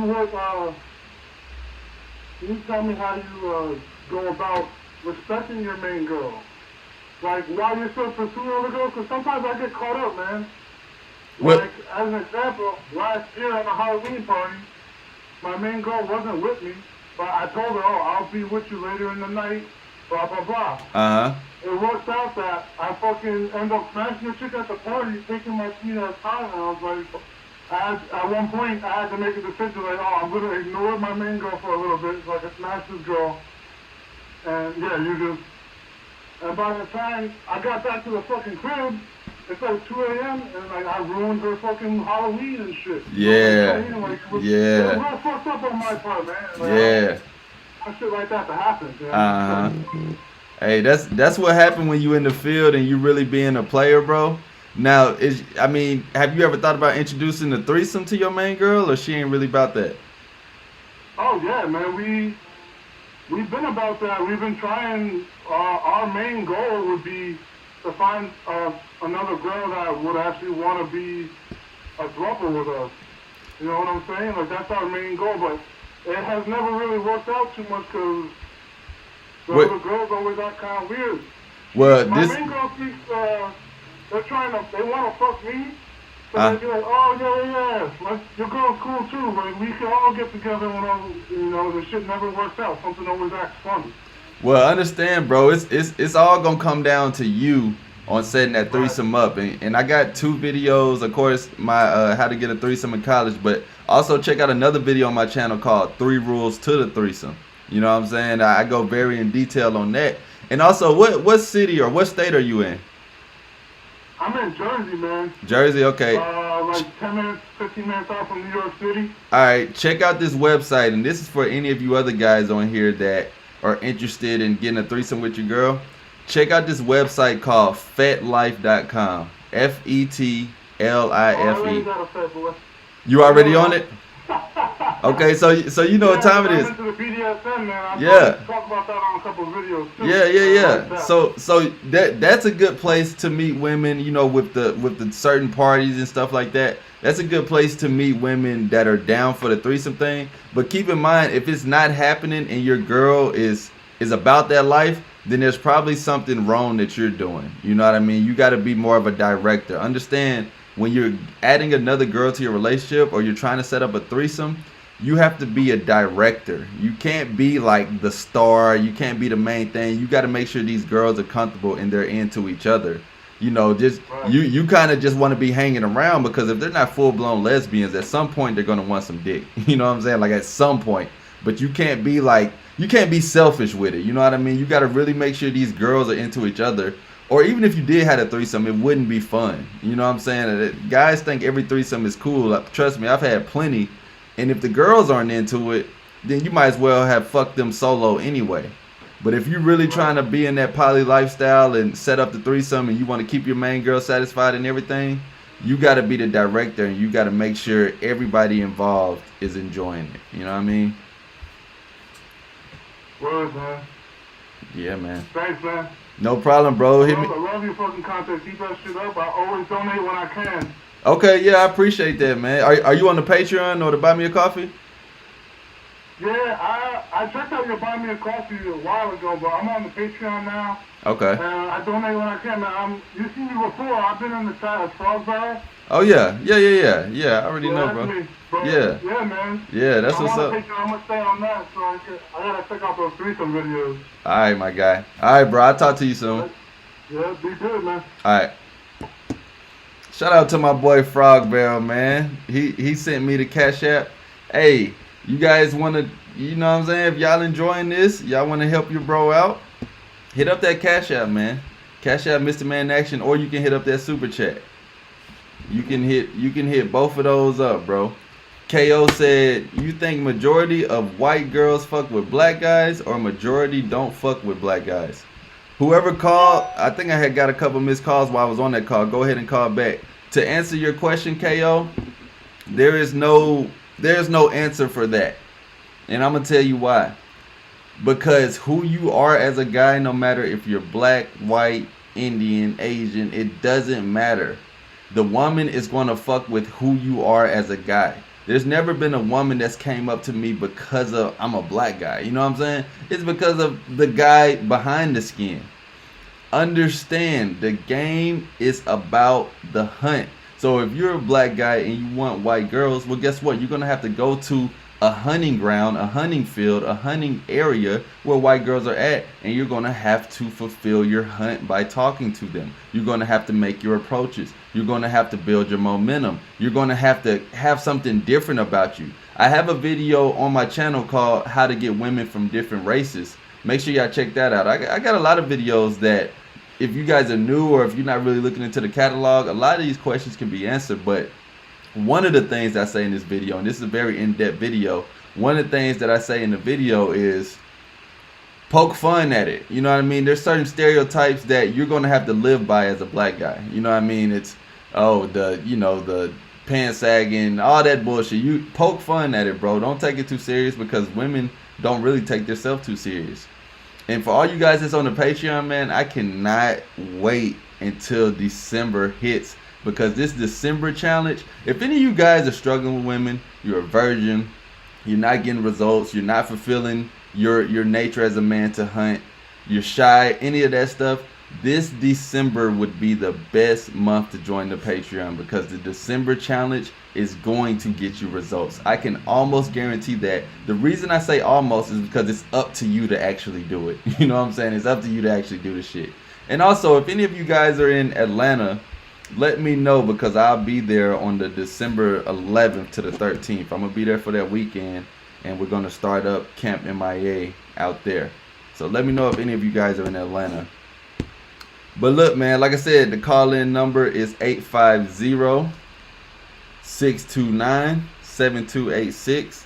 you tell me how you go about respecting your main girl? Like, while you're still pursuing other girls, because sometimes I get caught up, man. Like, as an example, last year at a Halloween party, my main girl wasn't with me, but I told her, oh, I'll be with you later in the night, blah, blah, blah. Uh-huh. It works out that I fucking end up smashing the chick at the party, taking my sweet ass time, and I was like, at one point, I had to make a decision, like, oh, I'm going to ignore my main girl for a little bit so I can smash this girl. And, yeah, and by the time I got back to the fucking crib, it's like 2 a.m. and like I ruined her fucking Halloween and shit. Yeah. You know what I'm saying? Like, it was real fucked up on my part, man. Like, Yeah. I want shit like that to happen. You know? Uh-huh. Hey, that's what happened when you in the field and you really being a player, bro. Now, have you ever thought about introducing the threesome to your main girl, or she ain't really about that? Oh yeah, man. We've been about that. We've been trying. Our main goal would be to find another girl that would actually want to be a throuple with us. You know what I'm saying? Like, that's our main goal, but it has never really worked out too much because the other girls always act kind of weird. Well, my main girl thinks they want to fuck me. So they'd be like, oh, yeah. Your girl's cool too. Like, we can all get together when the shit never works out. Something always acts funny. Well, understand, bro. It's all gonna come down to you on setting that threesome up. And I got 2 videos, of course, my how to get a threesome in college, but also check out another video on my channel called 3 Rules to the Threesome. You know what I'm saying? I go very in detail on that. And also, what city or what state are you in? I'm in Jersey, man. Jersey, okay. Like 10 minutes, 15 minutes out from New York City. All right, check out this website, and this is for any of you other guys on here that are interested in getting a threesome with your girl. Check out this website called fetlife.com. FETLIFE. You already on it? Okay, so you know what time it is. To the BDSM, man. Yeah. Talk about that on a couple of videos too. Yeah. So that's a good place to meet women, you know, with the certain parties and stuff like that. That's a good place to meet women that are down for the threesome thing. But keep in mind, if it's not happening and your girl is about that life, then there's probably something wrong that you're doing. You know what I mean? You got to be more of a director. Understand, when you're adding another girl to your relationship or you're trying to set up a threesome, you have to be a director. You can't be like the star. You can't be the main thing. You got to make sure these girls are comfortable and they're into each other. You know, just Right. you kind of just want to be hanging around, because if they're not full blown lesbians, at some point they're gonna want some dick. You know what I'm saying? Like at some point. But you can't be selfish with it. You know what I mean? You got to really make sure these girls are into each other. Or even if you did have a threesome, it wouldn't be fun. You know what I'm saying? Guys think every threesome is cool. Like, trust me, I've had plenty. And if the girls aren't into it, then you might as well have fucked them solo anyway. But if you're really trying to be in that poly lifestyle and set up the threesome and you want to keep your main girl satisfied and everything, you got to be the director and you got to make sure everybody involved is enjoying it. You know what I mean? Word, man. Yeah, man. Thanks, man. No problem, bro. Hit me. I love your fucking content. Keep that shit up. I always donate when I can. Okay, yeah, I appreciate that, man. Are you on the Patreon or to buy me a coffee? Yeah, I checked out your Buy Me a Coffee a while ago, but I'm on the Patreon now. Okay. I donate when I can, man. You seen me before. I've been in the chat at Frog Barrel. Oh yeah. I already know, that's bro. me, bro. Yeah. Yeah, man. Yeah, that's what's I'm up. on Patreon. I'm gonna stay on that, so I gotta check out those threesome videos. All right, my guy. All right, bro. I'll talk to you soon. Yeah, be good, man. All right. Shout out to my boy Frog Barrel, man. He sent me the Cash App. Hey, you guys want to, you know what I'm saying? If y'all enjoying this, y'all want to help your bro out, hit up that Cash App, man. Cash App Mr. Man in Action, or you can hit up that Super Chat. You can hit both of those up, bro. KO said, you think majority of white girls fuck with black guys or majority don't fuck with black guys? Whoever called, I think I had got a couple missed calls while I was on that call. Go ahead and call back. To answer your question, KO, there's no answer for that. And I'm going to tell you why. Because who you are as a guy, no matter if you're black, white, Indian, Asian, it doesn't matter. The woman is going to fuck with who you are as a guy. There's never been a woman that's came up to me because of I'm a black guy. You know what I'm saying? It's because of the guy behind the skin. Understand, the game is about the hunt. So if you're a black guy and you want white girls, well, guess what? You're going to have to go to a hunting ground, a hunting field, a hunting area where white girls are at, and you're going to have to fulfill your hunt by talking to them. You're going to have to make your approaches. You're going to have to build your momentum. You're going to have something different about you. I have a video on my channel called How to Get Women from Different Races. Make sure y'all check that out. I got a lot of videos that if you guys are new or if you're not really looking into the catalog, a lot of these questions can be answered. But one of the things I say in this video, and this is a very in-depth video, one of the things that I say in the video is poke fun at it. You know what I mean? There's certain stereotypes that you're going to have to live by as a black guy. You know what I mean? It's, the pants sagging, all that bullshit. You poke fun at it, bro. Don't take it too serious, because women don't really take themselves too serious. And for all you guys that's on the Patreon, man, I cannot wait until December hits. Because this December challenge, if any of you guys are struggling with women, you're a virgin, you're not getting results, you're not fulfilling your nature as a man to hunt, you're shy, any of that stuff, this December would be the best month to join the Patreon, because the December challenge is going to get you results. I can almost guarantee that. The reason I say almost is because it's up to you to actually do it. You know what I'm saying? It's up to you to actually do the shit. And also, if any of you guys are in Atlanta, let me know, because I'll be there on the December 11th to the 13th. I'm going to be there for that weekend, and we're going to start up Camp MIA out there. So let me know if any of you guys are in Atlanta. But look, man, like I said, the call-in number is 850-629-7286.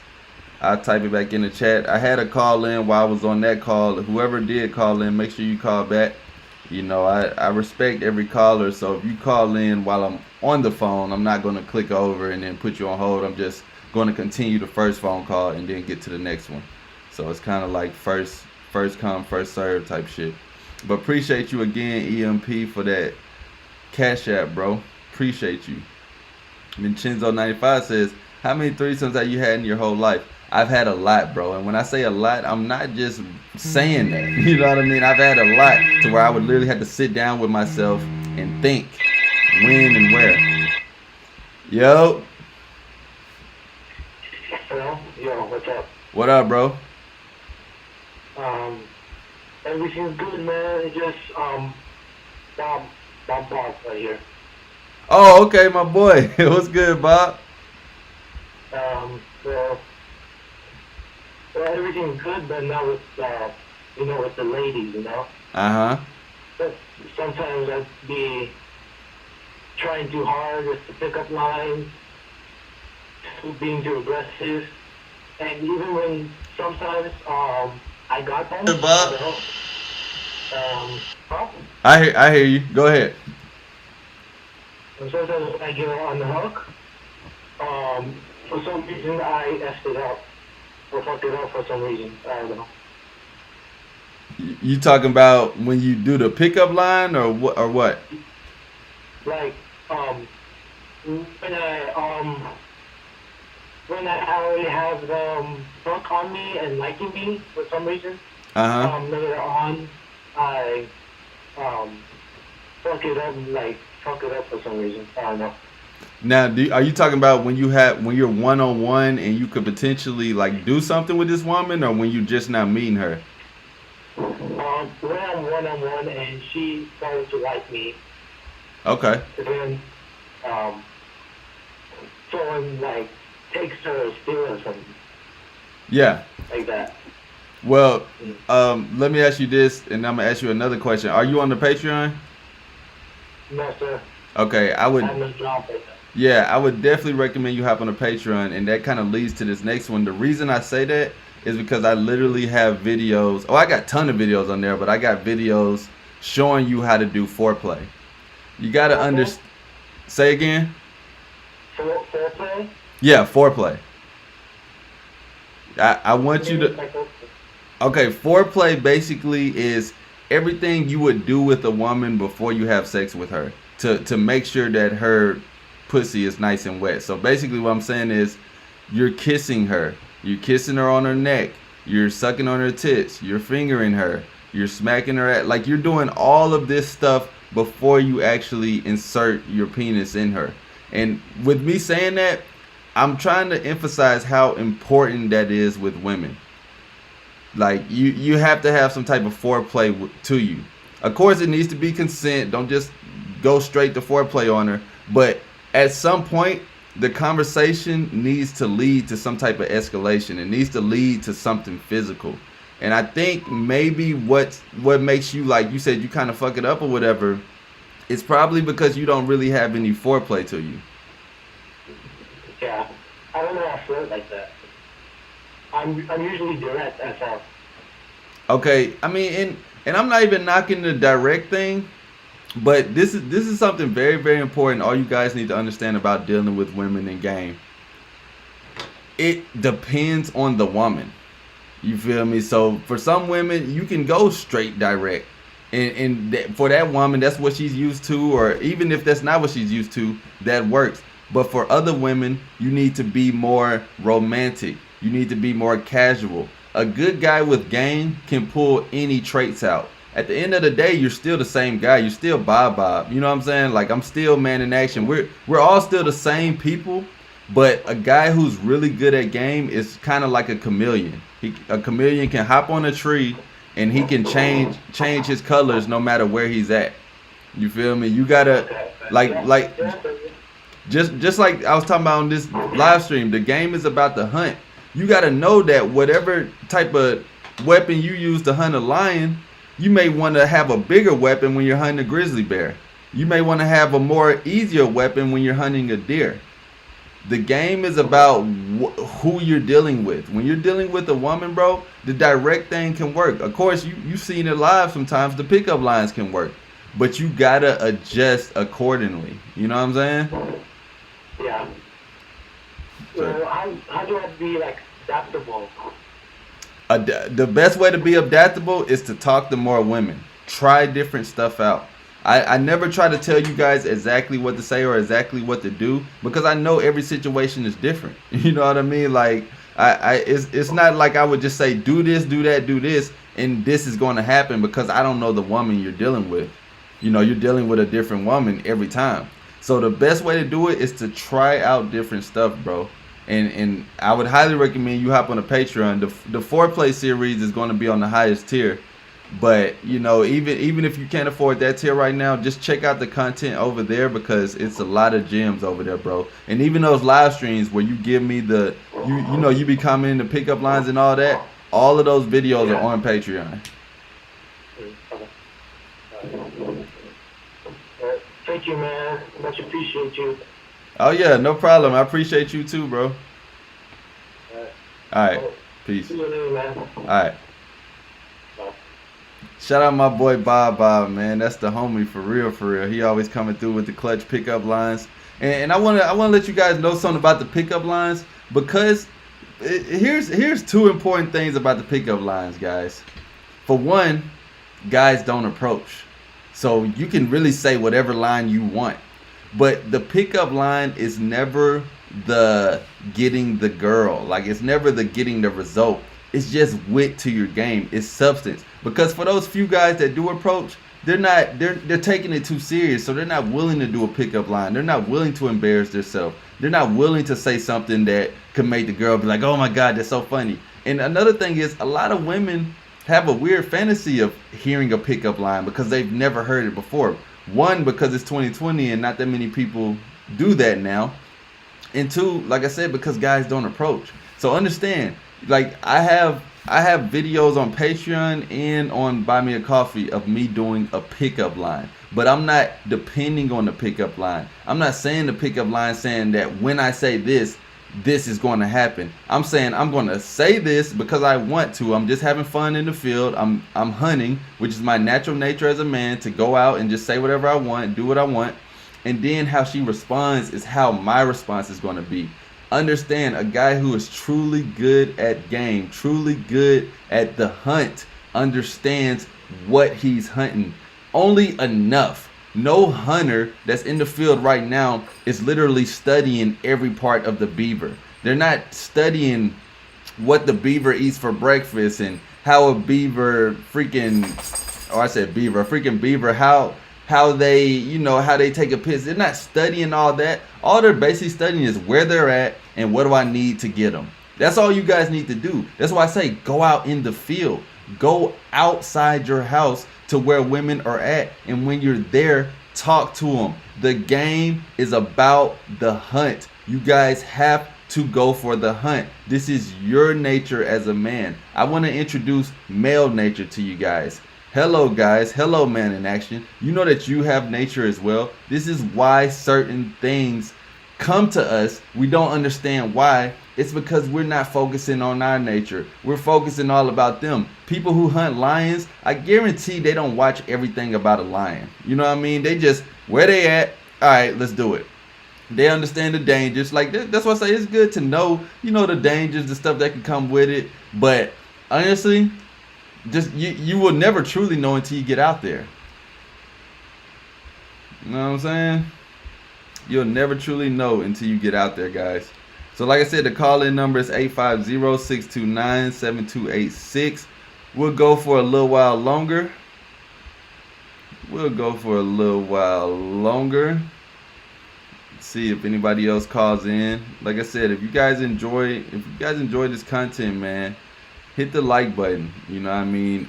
I'll type it back in the chat. I had a call in while I was on that call. Whoever did call in, make sure you call back. You know, I respect every caller, so if you call in while I'm on the phone, I'm not going to click over and then put you on hold. I'm just going to continue the first phone call and then get to the next one. So it's kind of like first come, first serve type shit. But appreciate you again, EMP, for that Cash App, bro. Appreciate you. Vincenzo95 says, how many threesomes have you had in your whole life? I've had a lot, bro. And when I say a lot, I'm not just saying that. You know what I mean? I've had a lot to where I would literally have to sit down with myself and think when and where. Yo. Hello? Yo, what's up? What up, bro? Everything's good, man. It's just Bob, Bob right here. Oh, okay, my boy. What's good, Bob? Well, everything's good, but not with with the ladies, Uh-huh. But sometimes I'd be trying too hard with the pickup lines, being too aggressive, and even when sometimes I got them, Hey, Bob. huh? I hear you. Go ahead. And sometimes I get on the hook. For some reason I effed it up or fucked it up for some reason. I don't know. You talking about when you do the pickup line or what? Or what? Like when I already have them hook on me and liking me for some reason. Uh-huh. Later on I fuck it up for some reason. I don't know. Now, are you talking about when you're one-on-one and you could potentially like do something with this woman, or when you just not meeting her? When I'm one-on-one and she started to like me, Okay. and then someone like takes her or steals something Yeah. like that. Well, let me ask you this, and I'm gonna ask you another question. Are you on the Patreon? No, sir. Okay, I I would. have no job right now. Yeah, I would definitely recommend you hop on a Patreon, and that kind of leads to this next one. The reason I say that is because I literally have videos. Oh, I got a ton of videos on there, but I got videos showing you how to do foreplay. You gotta understand. Say again. Foreplay? Yeah, foreplay. I want you to. Okay, foreplay basically is everything you would do with a woman before you have sex with her to make sure that her pussy is nice and wet. So basically what I'm saying is you're kissing her. You're kissing her on her neck. You're sucking on her tits. You're fingering her. You're smacking her at, like, you're doing all of this stuff before you actually insert your penis in her. And with me saying that, I'm trying to emphasize how important that is with women. Like, you have to have some type of foreplay to you. Of course, it needs to be consent. Don't just go straight to foreplay on her. But at some point, the conversation needs to lead to some type of escalation. It needs to lead to something physical. And I think maybe what makes you, like you said, you kind of fuck it up or whatever, it's probably because you don't really have any foreplay to you. Yeah. I don't know how to flirt like that. I'm usually direct as hell. Okay, I mean, and I'm not even knocking the direct thing, but this is something very, very important. All you guys need to understand about dealing with women in game. It depends on the woman. You feel me? So for some women, you can go straight direct, and for that woman, that's what she's used to. Or even if that's not what she's used to, that works. But for other women, you need to be more romantic. You need to be more casual. A good guy with game can pull any traits out. At the end of the day, you're still the same guy. You're still Bob. You know what I'm saying? Like, I'm still man in action. We're all still the same people, but a guy who's really good at game is kind of like a chameleon. A chameleon can hop on a tree and he can change his colors no matter where he's at. You feel me? You gotta like just like I was talking about on this live stream. The game is about the hunt. You gotta know that whatever type of weapon you use to hunt a lion, you may want to have a bigger weapon when you're hunting a grizzly bear. You may want to have a more easier weapon when you're hunting a deer. The game is about who you're dealing with. When you're dealing with a woman, bro, the direct thing can work. Of course, you've seen it live sometimes. The pickup lines can work. But you got to adjust accordingly. You know what I'm saying? Yeah. So how do I be, like, adaptable? The best way to be adaptable is to talk to more women. Try different stuff out. I never try to tell you guys exactly what to say or exactly what to do because I know every situation is different. You know what I mean? Like, it's not like I would just say do this, do that, do this, and this is going to happen because I don't know the woman you're dealing with. You know, you're dealing with a different woman every time. So the best way to do it is to try out different stuff, bro. And I would highly recommend you hop on a Patreon. The foreplay series is going to be on the highest tier. But you know, even if you can't afford that tier right now, just check out the content over there, because it's a lot of gems over there, bro. And even those live streams where you give me you be commenting the pickup lines and all that, all of those videos are on Patreon. Thank you, man. Much appreciate you. Oh yeah, no problem. I appreciate you too, bro. All right, peace. See you later, man. All right. Shout out my boy Bob, man. That's the homie for real, for real. He always coming through with the clutch pickup lines. And I wanna let you guys know something about the pickup lines, because here's two important things about the pickup lines, guys. For one, guys don't approach, so you can really say whatever line you want. But the pickup line is never the getting the girl. Like, it's never the getting the result. It's just wit to your game. It's substance. Because for those few guys that do approach, they're taking it too serious. So they're not willing to do a pickup line. They're not willing to embarrass themselves. They're not willing to say something that could make the girl be like, oh my God, that's so funny. And another thing is, a lot of women have a weird fantasy of hearing a pickup line because they've never heard it before. One, because it's 2020 and not that many people do that now. And two, like I said, because guys don't approach. So understand, like, I have videos on Patreon and on Buy Me a Coffee of me doing a pickup line. But I'm not depending on the pickup line. I'm not saying the pickup line saying that when I say this is going to happen. I'm saying I'm going to say this because I want to. I'm just having fun in the field. I'm hunting, which is my natural nature as a man, to go out and just say whatever I want, do what I want. And then how she responds is how my response is going to be. Understand, a guy who is truly good at game, truly good at the hunt, understands what he's hunting. Only enough. No hunter that's in the field right now is literally studying every part of the beaver. They're not studying what the beaver eats for breakfast and how a beaver how they take a piss. They're not studying all that. All they're basically studying is where they're at and what do I need to get them. That's all you guys need to do. That's why I say go out in the field. Go outside your house to where women are at, and when you're there, talk to them. The game is about the hunt. You guys have to go for the hunt. This is your nature as a man. I want to introduce male nature to you guys. Hello guys, hello man in action. You know that you have nature as well. This is why certain things come to us. We don't understand why. It's because we're not focusing on our nature. We're focusing all about them. People who hunt lions, I guarantee they don't watch everything about a lion. You know what I mean? They just, where they at? All right, let's do it. They understand the dangers. Like, that's why I say it's good to know, the dangers, the stuff that can come with it. But honestly, just you will never truly know until you get out there. You know what I'm saying? You'll never truly know until you get out there, guys. So like I said, the call-in number is 850-629-7286. We'll go for a little while longer. See if anybody else calls in. Like I said, if you guys enjoy this content, man, hit the like button. You know what I mean?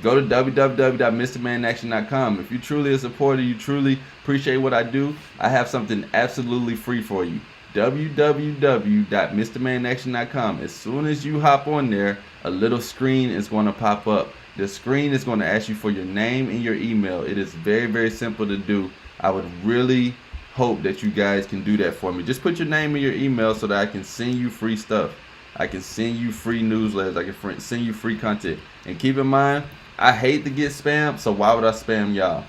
Go to www.mrmanaction.com. If you're truly a supporter, you truly appreciate what I do, I have something absolutely free for you. www.mrmanaction.com. As soon as you hop on there, a little screen is going to pop up. The screen is going to ask you for your name and your email. It is very, very simple to do. I would really hope that you guys can do that for me. Just put your name and your email so that I can send you free stuff. I can send you free newsletters. I can send you free content. And keep in mind, I hate to get spammed, so why would I spam y'all?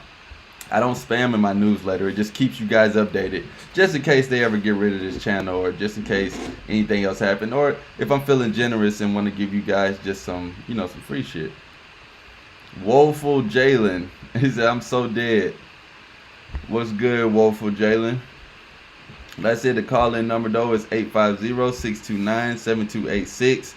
I don't spam in my newsletter. It just keeps you guys updated, just in case they ever get rid of this channel, or just in case anything else happens, or if I'm feeling generous and want to give you guys just some, some free shit. Woeful Jalen, he said, I'm so dead. What's good, Woeful Jalen? Like I said, the call-in number though is 850-629-7286.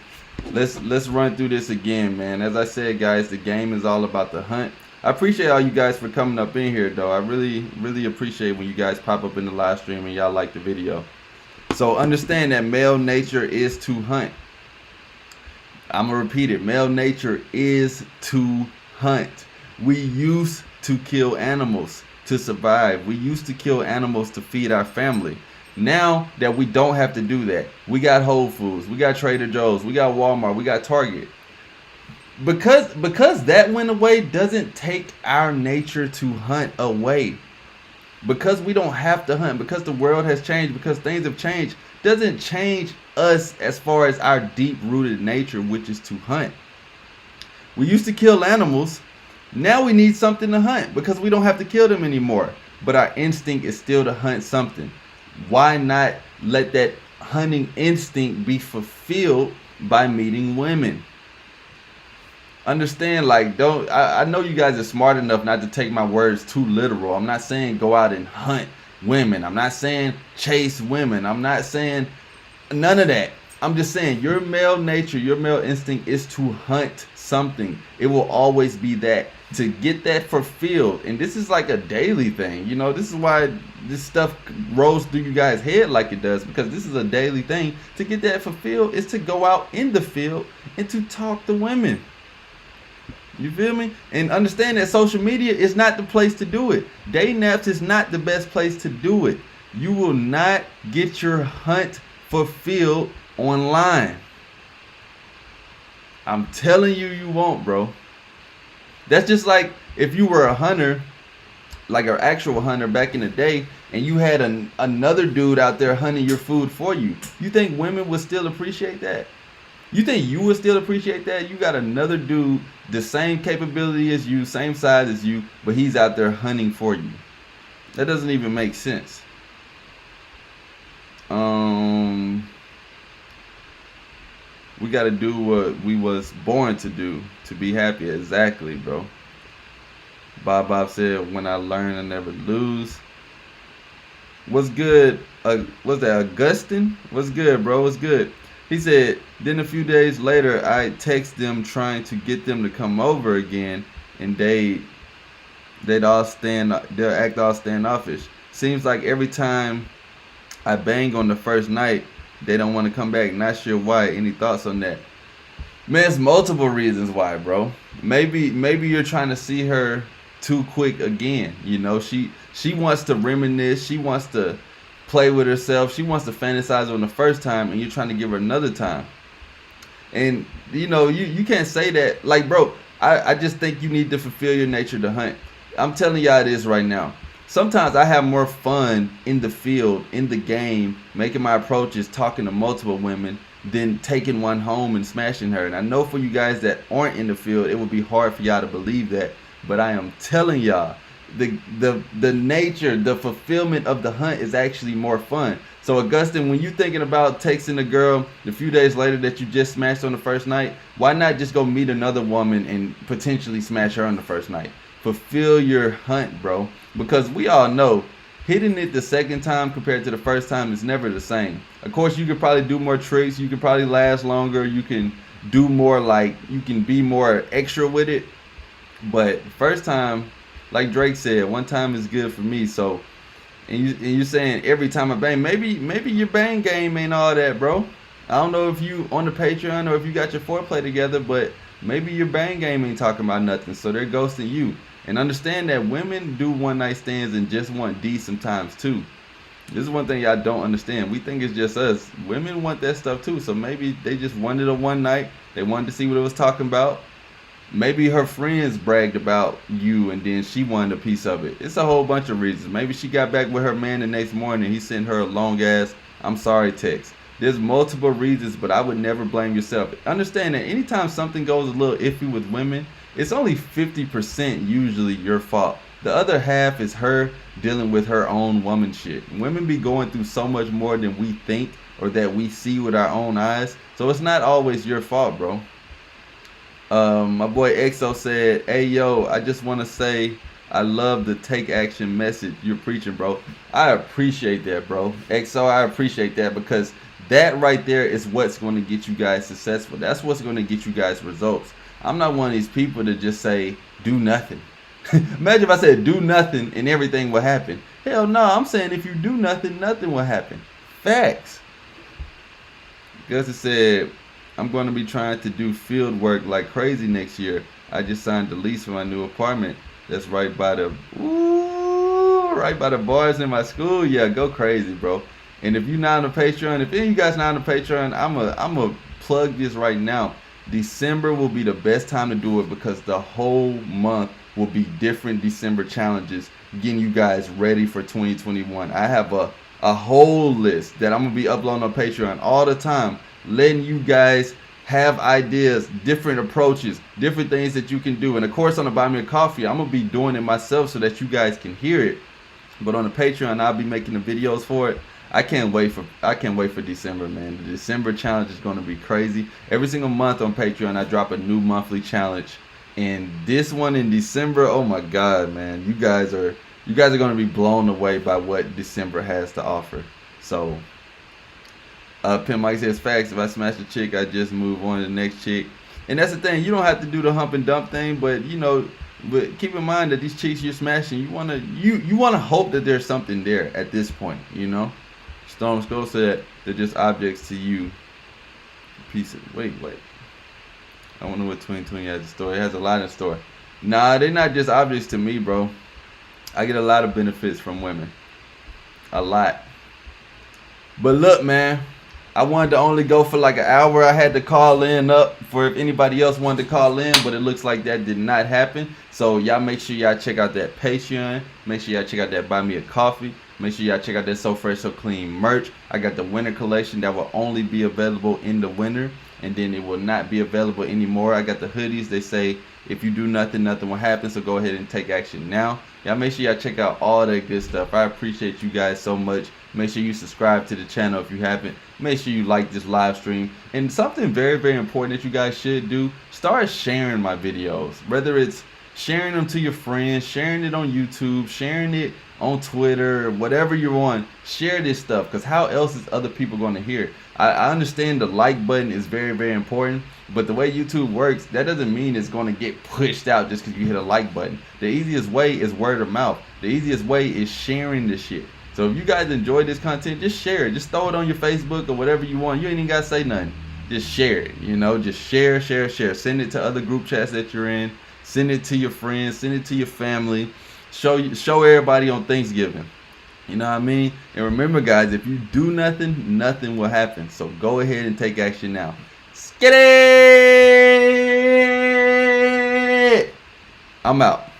Let's run through this again, man. As I said, guys, the game is all about the hunt. I appreciate all you guys for coming up in here, though. I really, really appreciate when you guys pop up in the live stream and y'all like the video. So understand that male nature is to hunt. I'm going to repeat it. Male nature is to hunt. We used to kill animals to survive. We used to kill animals to feed our family. Now that we don't have to do that, we got Whole Foods, we got Trader Joe's, we got Walmart, we got Target. Because that went away doesn't take our nature to hunt away. Because we don't have to hunt, because the world has changed, because things have changed, doesn't change us as far as our deep-rooted nature, which is to hunt. We used to kill animals. Now we need something to hunt because we don't have to kill them anymore. But our instinct is still to hunt something. Why not let that hunting instinct be fulfilled by meeting women? Understand, like, I know you guys are smart enough not to take my words too literal. I'm not saying go out and hunt women. I'm not saying chase women. I'm not saying none of that. I'm just saying your male nature, your male instinct is to hunt something. It will always be that. To get that fulfilled, and this is like a daily thing, you know, this is why this stuff rolls through you guys' head like it does, because this is a daily thing. To get that fulfilled is to go out in the field and to talk to women. You feel me? And understand that social media is not the place to do it. Day naps is not the best place to do it. You will not get your hunt fulfilled online. I'm telling you, you won't, bro. That's just like if you were a hunter, like an actual hunter back in the day, and you had another dude out there hunting your food for you. You think women would still appreciate that? You think you would still appreciate that? You got another dude, the same capability as you, same size as you, but he's out there hunting for you. That doesn't even make sense. We got to do what we was born to do to be happy. Exactly, bro. Bob said, when I learn, I never lose. What's good? Was that Augustine? What's good, bro? What's good? He said, then a few days later, I text them trying to get them to come over again, and they'll act all standoffish. Seems like every time I bang on the first night, they don't want to come back. Not sure why. Any thoughts on that? Man, it's multiple reasons why, bro. Maybe you're trying to see her too quick again. You know, she wants to reminisce. She wants to play with herself. She wants to fantasize on the first time, and you're trying to give her another time. And you know, you can't say that. Like, bro, I just think you need to fulfill your nature to hunt. I'm telling y'all this right now. Sometimes I have more fun in the field, in the game, making my approaches, talking to multiple women, than taking one home and smashing her. And I know for you guys that aren't in the field, it would be hard for y'all to believe that. But I am telling y'all, the nature, the fulfillment of the hunt is actually more fun. So Augustine, when you're thinking about texting a girl a few days later that you just smashed on the first night, why not just go meet another woman and potentially smash her on the first night? Fulfill your hunt, bro. Because we all know hitting it the second time compared to the first time is never the same. Of course, you could probably do more tricks. You could probably last longer. You can do more, like, you can be more extra with it. But first time, like Drake said, one time is good for me. So, and you're saying every time I bang, maybe your bang game ain't all that, bro. I don't know if you on the Patreon or if you got your foreplay together, but maybe your bang game ain't talking about nothing. So they're ghosting you. And understand that women do one night stands and just want D sometimes too. This is one thing y'all don't understand. We think it's just us. Women want that stuff too. So maybe they just wanted a one night. They wanted to see what it was talking about. Maybe her friends bragged about you and then she wanted a piece of it. It's a whole bunch of reasons. Maybe she got back with her man the next morning. He sent her a long ass "I'm sorry" text. There's multiple reasons, but I would never blame yourself. Understand that anytime something goes a little iffy with women, it's only 50% usually your fault. The other half is her dealing with her own woman shit. Women be going through so much more than we think or that we see with our own eyes. So it's not always your fault, bro. My boy EXO said, hey, yo, I just want to say I love the take action message you're preaching, bro. I appreciate that, bro. EXO, I appreciate that, because that right there is what's going to get you guys successful. That's what's going to get you guys results. I'm not one of these people to just say, do nothing. Imagine if I said do nothing and everything will happen. Hell no, I'm saying if you do nothing, nothing will happen. Facts. Gus said, I'm going to be trying to do field work like crazy next year. I just signed the lease for my new apartment. That's right by the bars in my school. Yeah, go crazy, bro. And if you're not on the Patreon, if any of you guys not on the Patreon, I'm a plug this right now. December will be the best time to do it because the whole month will be different December challenges, getting you guys ready for 2021. I have a whole list that I'm gonna be uploading on Patreon all the time, letting you guys have ideas, different approaches, different things that you can do. And of course, on the Buy Me a Coffee, I'm gonna be doing it myself so that you guys can hear it. But on the Patreon, I'll be making the videos for it. I can't wait for December, man. The December challenge is gonna be crazy. Every single month on Patreon, I drop a new monthly challenge. And this one in December, oh my God, man. You guys are gonna be blown away by what December has to offer. So Pimp Mike says facts. If I smash a chick, I just move on to the next chick. And that's the thing. You don't have to do the hump and dump thing, but but keep in mind that these chicks you're smashing, you wanna hope that there's something there at this point, Stone Skull said they're just objects to you. Piece of wait. I wonder what 2020 has in store. It has a lot in store. Nah, they're not just objects to me, bro. I get a lot of benefits from women. A lot. But look, man, I wanted to only go for like an hour. I had to call in up for if anybody else wanted to call in, but it looks like that did not happen. So y'all make sure y'all check out that Patreon. Make sure y'all check out that Buy Me a Coffee. Make sure y'all check out that So Fresh So Clean merch. I got the winter collection that will only be available in the winter, and then it will not be available anymore. I got the hoodies. They say if you do nothing, nothing will happen. So go ahead and take action now. Y'all make sure y'all check out all that good stuff. I appreciate you guys so much. Make sure you subscribe to the channel if you haven't. Make sure you like this live stream. And something very, very important that you guys should do, start sharing my videos. Whether it's sharing them to your friends, sharing it on YouTube, sharing it on Twitter, whatever you're on, share this stuff, because how else is other people going to hear it? I understand the like button is very, very important, but the way YouTube works, that doesn't mean it's going to get pushed out just because you hit a like button. The easiest way is word of mouth. The easiest way is sharing this shit. So if you guys enjoy this content, just share it. Just throw it on your Facebook or whatever you want. You ain't even got to say nothing. Just share it, just share. Send it to other group chats that you're in. Send it to your friends. Send it to your family. Show everybody on Thanksgiving. You know what I mean? And remember, guys, if you do nothing, nothing will happen. So go ahead and take action now. Skitty! I'm out.